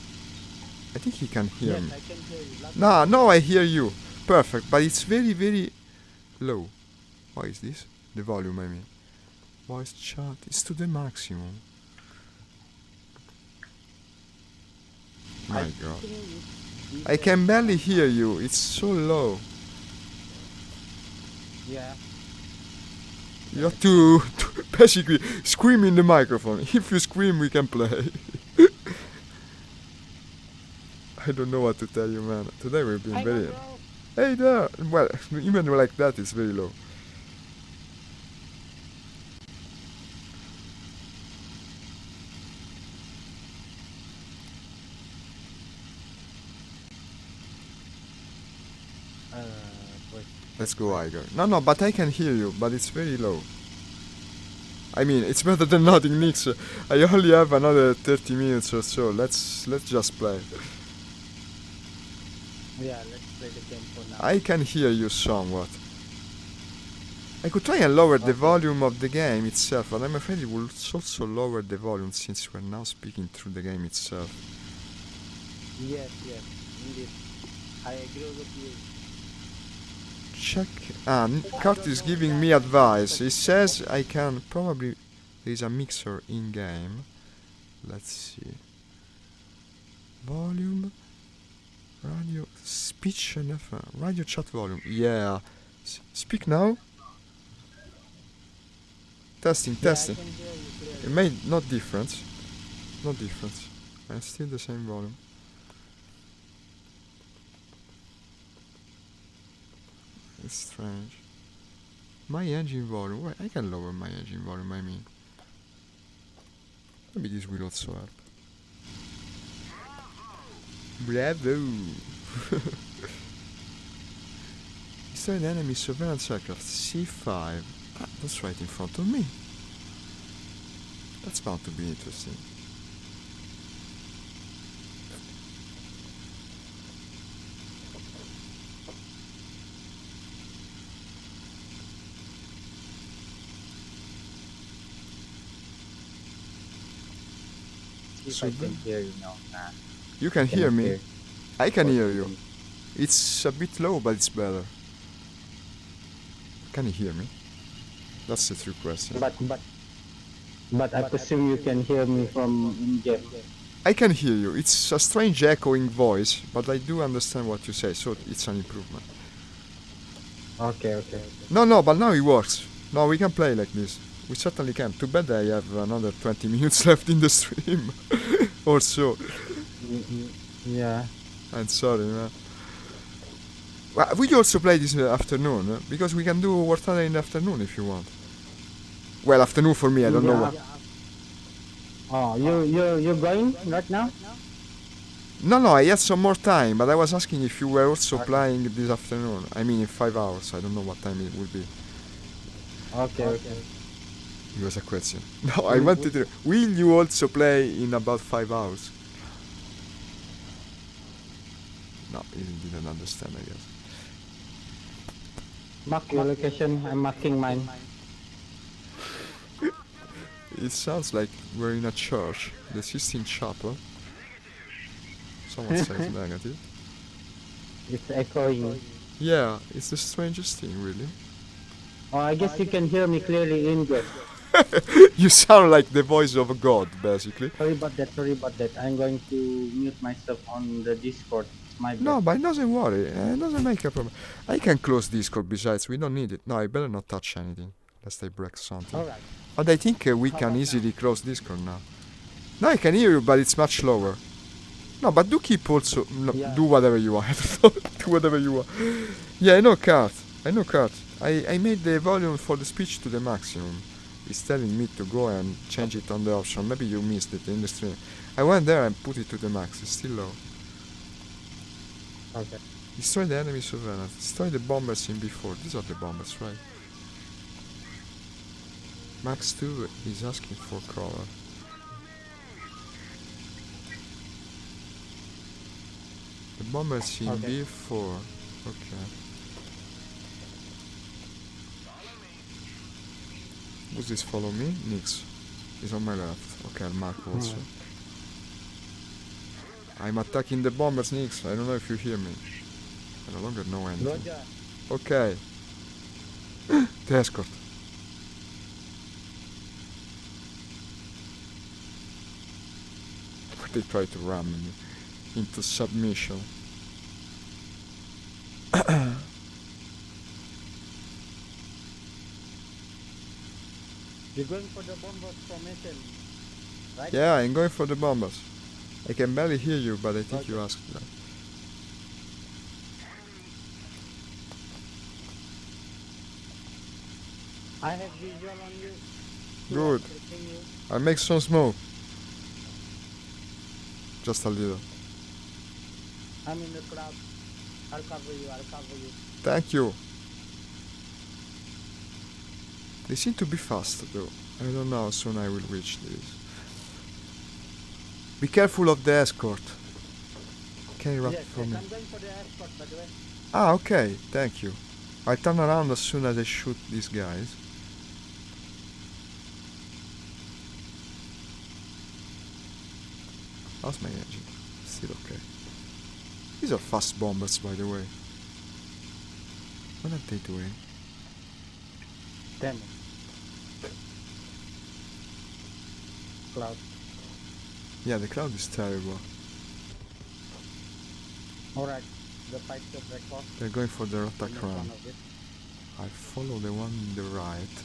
I think he can hear Yes, me. I can hear you. No, I hear you. Perfect, but it's very, very low. Why is this? The volume, I mean. Voice chat is to the maximum. My god. I can barely hear you, it's so low. Yeah. You have to basically scream in the microphone. If you scream, we can play. I don't know what to tell you, man. Today we've been very... Hey there! Well, even like that, it's very low. Wait. Let's go, Iger. No, but I can hear you, but it's very low. I mean, it's better than nothing, Nix. I only have another 30 minutes or so. Let's just play. Yeah, let's play the game for now. I can hear you somewhat. I could try and lower the Okay. volume of the game itself, but I'm afraid it will also lower the volume since we're now speaking through the game itself. Yes, indeed. I agree with you. Check. Kurt is giving me advice. He says I can probably... There's a mixer in-game. Let's see. Volume. Radio. Speech and radio chat volume. Yeah. Speak now. Testing. Yeah, I can hear you It clearly. made no difference. No difference. And still the same volume. It's strange. My engine volume. Wait, I can lower my engine volume, I mean. Maybe this will also help. Bravo! Destroy the enemy surveillance aircraft C5. Ah, that's right in front of me. That's bound to be interesting. If So I can then- hear you now. Nah, You can hear cannot me. I can hear you. Okay. It's a bit low, but it's better. Can you hear me? That's the true question. But I presume you can hear me from in-game. I can hear you. It's a strange echoing voice, but I do understand what you say, so it's an improvement. Okay. No, but now it works. No, we can play like this. We certainly can. Too bad I have another 20 minutes left in the stream. Or so. Yeah. I'm sorry, man. Well, we also play this afternoon, because we can do War Thunder in the afternoon if you want. Well, afternoon for me, I don't know what. Oh, you're going right now? No, I had some more time, but I was asking if you were also playing this afternoon. I mean, in 5 hours. I don't know what time it will be. Okay. It was a question. No, I wanted to... Will you also play in about 5 hours? No, he didn't understand, I guess. Mark your location. I'm marking mine. It sounds like we're in a church, the Sistine Chapel. Someone says negative. It's echoing. Yeah, it's the strangest thing, really. Oh, I guess you can hear me clearly in game. You sound like the voice of a god, basically. Sorry about that. I'm going to mute myself on the Discord. It's my bad. No, but doesn't worry. It doesn't make a problem. I can close Discord besides. We don't need it. No, I better not touch anything, lest I break something. Alright. But I think we can easily close Discord now. No, I can hear you, but it's much lower. No, but do keep also... No, Yeah. do whatever you want. Do whatever you want. Yeah, I know, Kat. I made the volume for the speech to the maximum. It's telling me to go and change it on the option. Maybe you missed it in the stream. I went there and put it to the max. It's still low. Okay. Destroy the enemy surveillance. Destroy the bombers in before. These are the bombers, right? Max 2 is asking for cover. The bombers in Okay. B4. Okay. Who's this follow me? Nix. He's on my left. Okay, I'll mark also. I'm attacking the bombers, Nix. I don't know if you hear me. I no longer know anything. Roger. Okay. The escort. They try to ram me into submission. You're going for the bomber formation, right? Yeah, I'm going for the bombers. I can barely hear you, but I think Okay. you asked that. I have visual on you. Good. You. I'll make some smoke. Just a little. I'm in the crowd. I'll cover you. Thank you. They seem to be fast though. I don't know how soon I will reach this. Be careful of the escort. Can you wrap Yes, for yes, me? I'm going for the escort, by the way. Ah, okay. Thank you. I turn around as soon as I shoot these guys. How's my engine? Still okay. These are fast bombers, by the way. What are they doing? Damn it. Cloud. Yeah, the cloud is terrible. Alright, the fighter record. They're going for their I'm attack in run. front of it. I follow the one in the right.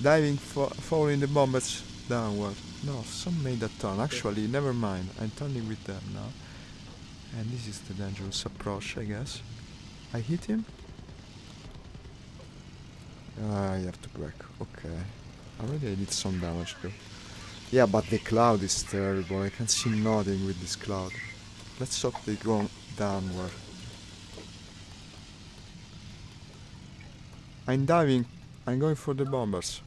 Diving, following the bombers downward. No, some made a turn. Actually, never mind. I'm turning with them now. And this is the dangerous approach, I guess. I hit him. I have to break. Okay. Already I did some damage though. Yeah, but the cloud is terrible. I can see nothing with this cloud. Let's hope they go downward. I'm diving. I'm going for the bombers.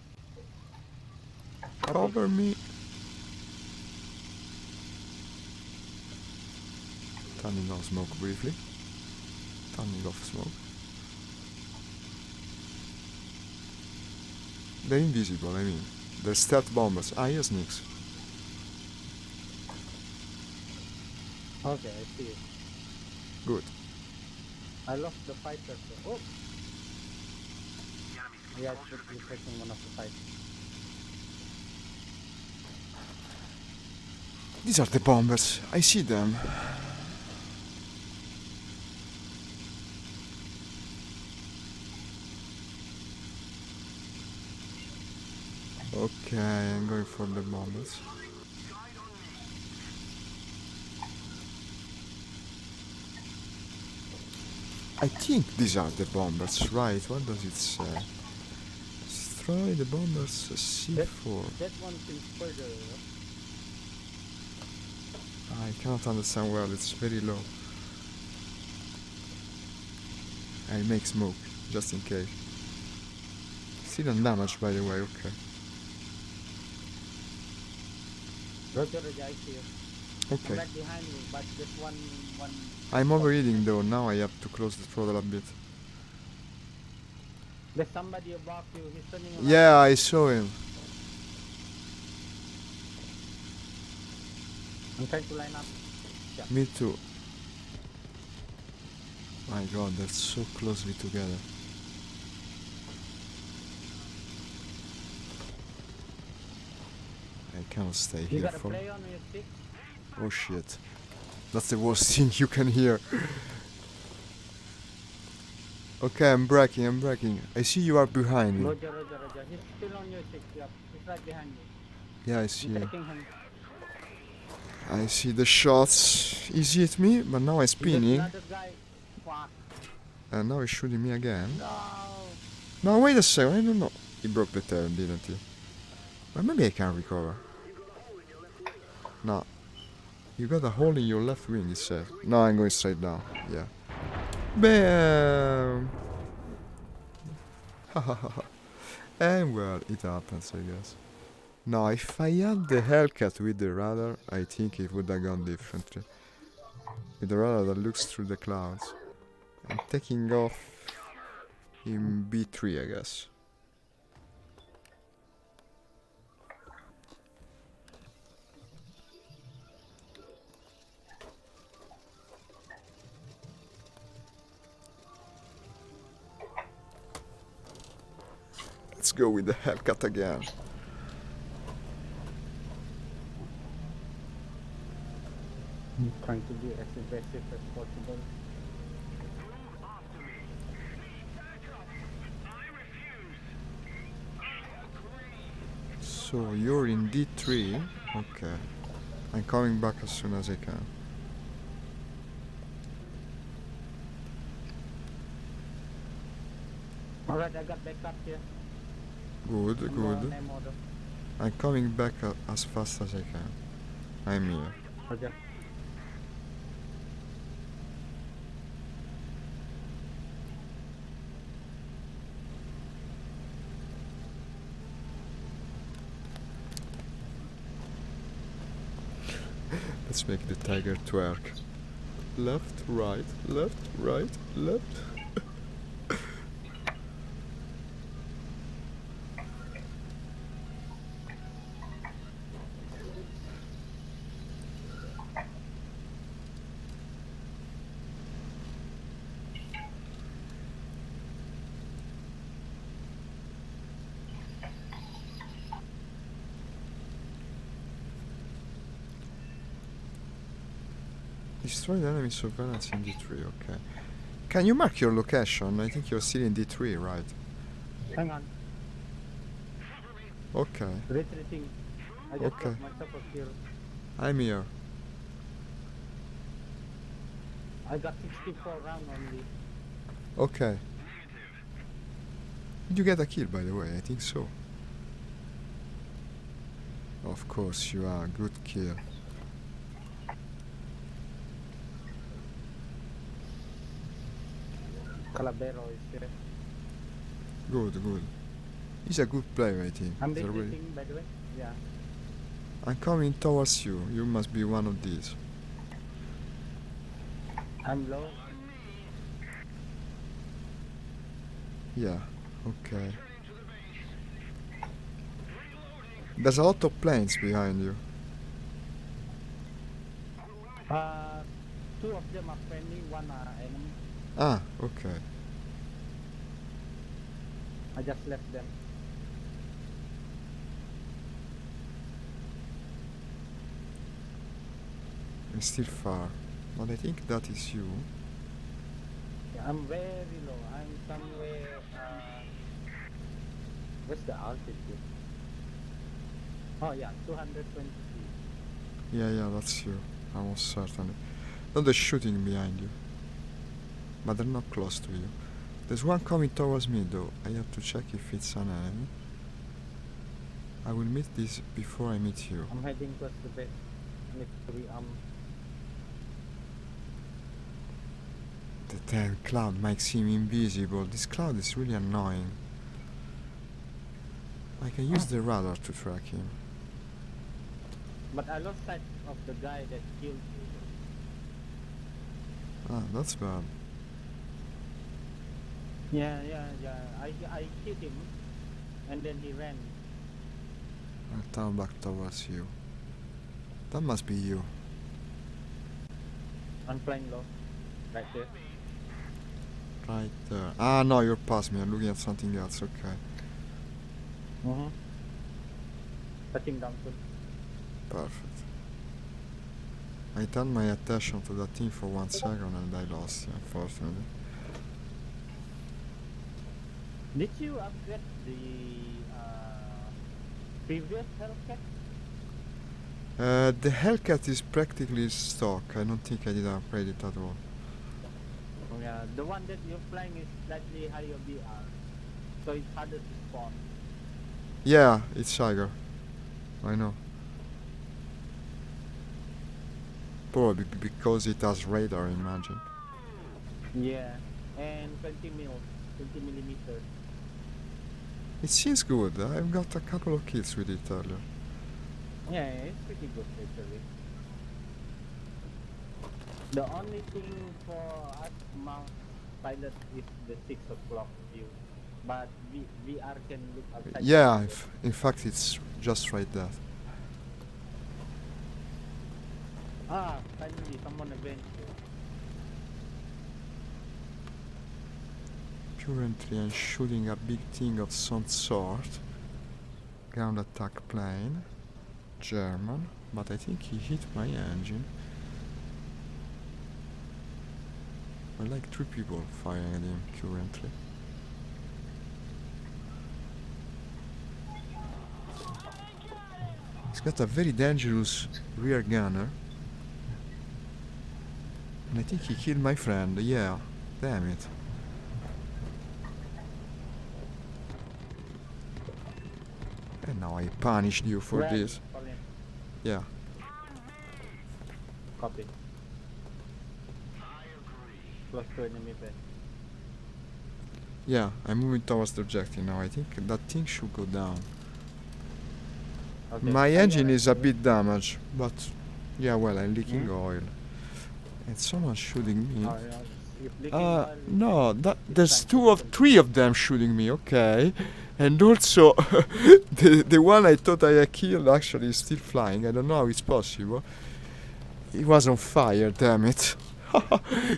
Cover me. Turning off smoke briefly. Turning off smoke. They're invisible, I mean. They're stealth bombers. Ah, yes, Nix. Okay, I see it. Good. I lost the fighter. So. Oh! Yeah, you're taking one of the fighters. These are the bombers. I see them. Okay, I'm going for the bombers. I think these are the bombers, right? What does it say? Destroy the bombers C4. That one seems further. I cannot understand well, it's very low. I make smoke, just in case. Still undamaged, by the way, okay. Roger, I see you. Okay. Right behind me, but just one. I'm overheating though, now I have to close the throttle a bit. There's somebody above you. He's turning around. Yeah, I saw him. I'm trying to line up. Yeah. Me too. My god, they're so closely together. I cannot stay You here gotta for... play on your stick. Oh shit. That's the worst thing you can hear. Okay, I'm braking. I see you are behind me. Roger. He's still on your stick. Yep. He's right behind you. Yeah, I see I'm him. taking him. I see the shots. He's hit me, but now I'm There's spinning. another guy. Fuck. And now he's shooting me again. No. No, wait a second, I don't know. He broke the tail, didn't he? But maybe I can recover. No. You got a hole in your left wing, he said. No, I'm going straight down. Yeah. Bam! And well, it happens, I guess. Now, if I had the Hellcat with the radar, I think it would have gone differently. With the radar that looks through the clouds. I'm taking off in B3, I guess. go with the Hellcat again. I'm trying to be as aggressive as possible. Move after me. Need backup. I refuse. Agree. So you're in D3. Okay. I'm coming back as soon as I can. Alright, I got backup here. Good, I'm good. on ammo though. I'm coming back as fast as I can. I'm here. Okay. Let's make the tiger twerk. Left, right, left, right, left. Destroy the enemy surveillance in D3, okay. Can you mark your location? I think you're still in D3, right? Hang on. Okay, Retreating. I just Okay. got myself a kill. I'm here. I got 64 round only. Okay. Did you get a kill, by the way? I think so. Of course you are. Good kill. Calabero is here. Good, good. He's a good player, I think. I'm He's a really- retreating by the way. Yeah. I'm coming towards you. You must be one of these. I'm low. Yeah, okay. There's a lot of planes behind you. Two of them are friendly, one are enemy. Ah, okay. I just left them. I'm still far. But I think that is you. Yeah, I'm very low. I'm somewhere. What's the altitude? Oh yeah, 220 feet. Yeah, that's you. Almost certainly. No, they're shooting behind you. But they're not close to you. There's one coming towards me though. I have to check if it's an enemy. I will meet this before I meet you. I'm heading towards the base. I need to The damn cloud makes him invisible. This cloud is really annoying. I can use the radar to track him. But I lost sight of the guy that killed you. Ah, that's bad. Yeah. I hit him, and then he ran. I'll turn back towards you. That must be you. I'm flying low, right there. Right there. Ah, no, you're past me. I'm looking at something else. Okay. Mm-hmm. Touching down soon. Perfect. I turned my attention to that thing for 1 second and I lost it, unfortunately. Did you upgrade the previous Hellcat? The Hellcat is practically stock. I don't think I did upgrade it at all. Oh yeah, the one that you're flying is slightly higher BR, so it's harder to spawn. Yeah, it's Tiger. I know. Probably because it has radar, I imagine. Yeah, and 20 millimeter. It seems good. I've got a couple of kills with it earlier. Yeah, it's pretty good actually. The only thing for us mount pilot is the 6 o'clock view, but VR can look outside. Yeah, in fact, it's just right there. Finally someone avenged you. Currently I'm shooting a big thing of some sort. Ground attack plane. German. But I think he hit my engine. Well, like 3 people firing at him currently. He's got a very dangerous rear gunner. And I think he killed my friend, yeah. Damn it. And now I punished you for Red, this. Colin. Yeah. Copy. Close to enemy base. Yeah, I'm moving towards the objective now. I think that thing should go down. Okay. My Are you engine is a alright? bit damaged, but yeah, well, I'm leaking Hmm? oil. And someone's shooting me. Oh, yeah. If leaking oil, No, there's time to open. 3 of them shooting me, okay. And also, the one I thought I had killed actually is still flying. I don't know how it's possible. He was on fire, damn it.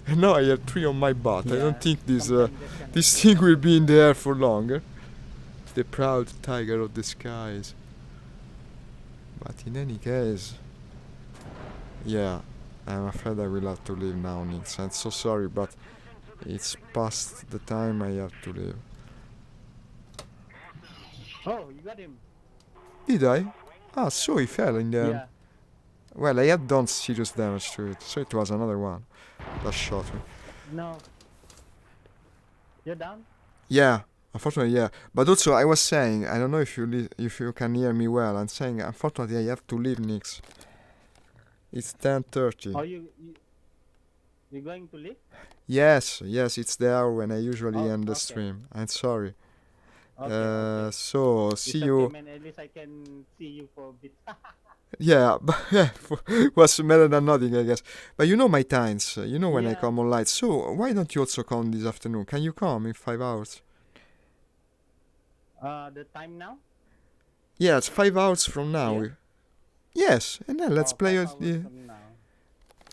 And now I have 3 on my butt. I Yeah, don't think sometimes that this can thing will be in the air for longer. The proud tiger of the skies. But in any case, yeah, I'm afraid I will have to leave now, Nix. I'm so sorry, but it's past the time I have to leave. Oh, you got him. Did I? Ah, so he fell in the end. Yeah. Well, I had done serious damage to it, so it was another one that shot me. No. You're down? Yeah, unfortunately, yeah. But also, I was saying, I don't know if you can hear me well. I'm saying, unfortunately, I have to leave, Nix. It's 10:30. Or you're going to leave? Yes, it's the hour when I usually Oh, end the okay. stream. I'm sorry. Okay. So It's see okay, you. man. At least I can see you for a bit. Yeah, but yeah, was better than nothing, I guess. But you know my times. You know when I Yeah. come online. So why don't you also come this afternoon? Can you come in 5 hours? The time now? Yeah, it's 5 hours from now. Yeah. Yes, and then let's Oh, play 5 it. hours from now.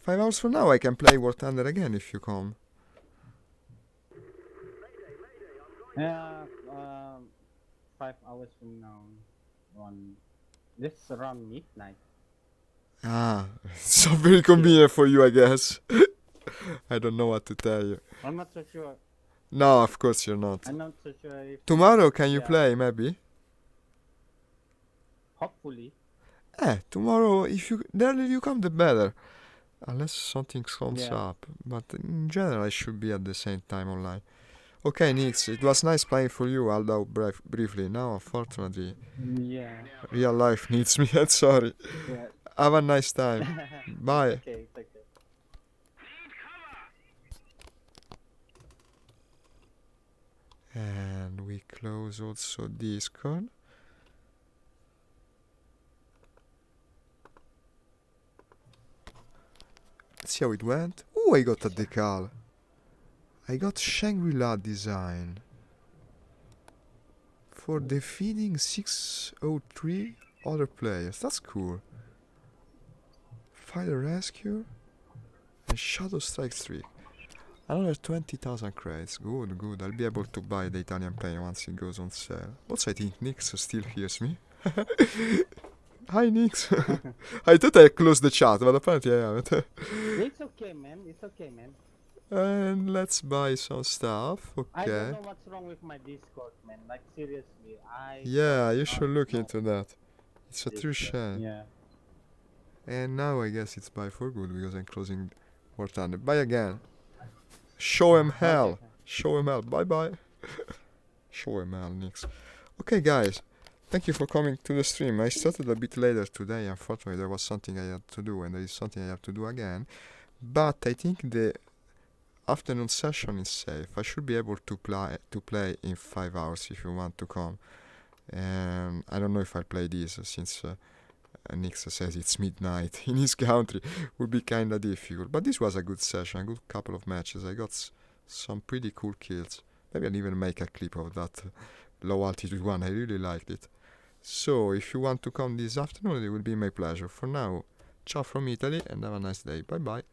5 hours from now I can play War Thunder again if you come. Yeah. 5 hours from now. Just around midnight. Ah, it's not very convenient for you, I guess. I don't know what to tell you. I'm not so sure. No, of course you're not. I'm not so sure if. Tomorrow can you Yeah. play, maybe? Hopefully. Tomorrow, if you the earlier you come, the better. Unless something comes Yeah. up. But in general, I should be at the same time online. Okay, Nix, it was nice playing for you, although briefly. Now, unfortunately, Yeah. real life needs me. I'm sorry. Yeah. Have a nice time. Bye. Okay. It's okay. And we close also Discord. Let's see how it went. Oh, I got a decal. I got Shangri-La design. For defeating 603 other players. That's cool. Fire Rescue and Shadow Strike 3. Another 20,000 credits. Good. I'll be able to buy the Italian plane once it goes on sale. Also, I think Nix still hears me. Hi, Nix. I thought I closed the chat, but apparently I haven't. It's okay, man. It's okay, man. And let's buy some stuff. I don't Okay. know what's wrong with my Discord, man. Like seriously, Yeah, you don't should look know into that. It's a true Discord. shame. Yeah. And now I guess it's bye for good because I'm closing War Thunder. Bye again. Show him hell. Okay. Show him hell. Bye bye. Show him hell, Nix. Okay, guys. Thank you for coming to the stream. I started a bit later today. Unfortunately, there was something I had to do, and there is something I have to do again. But I think the afternoon session is safe. I should be able to play in 5 hours if you want to come. I don't know if I'll play this since Nix says it's midnight in his country. Would be kinda difficult. But this was a good session, a good couple of matches. I got some pretty cool kills. Maybe I'll even make a clip of that low altitude one. I really liked it. So if you want to come this afternoon, it will be my pleasure. For now, ciao from Italy and have a nice day. Bye bye.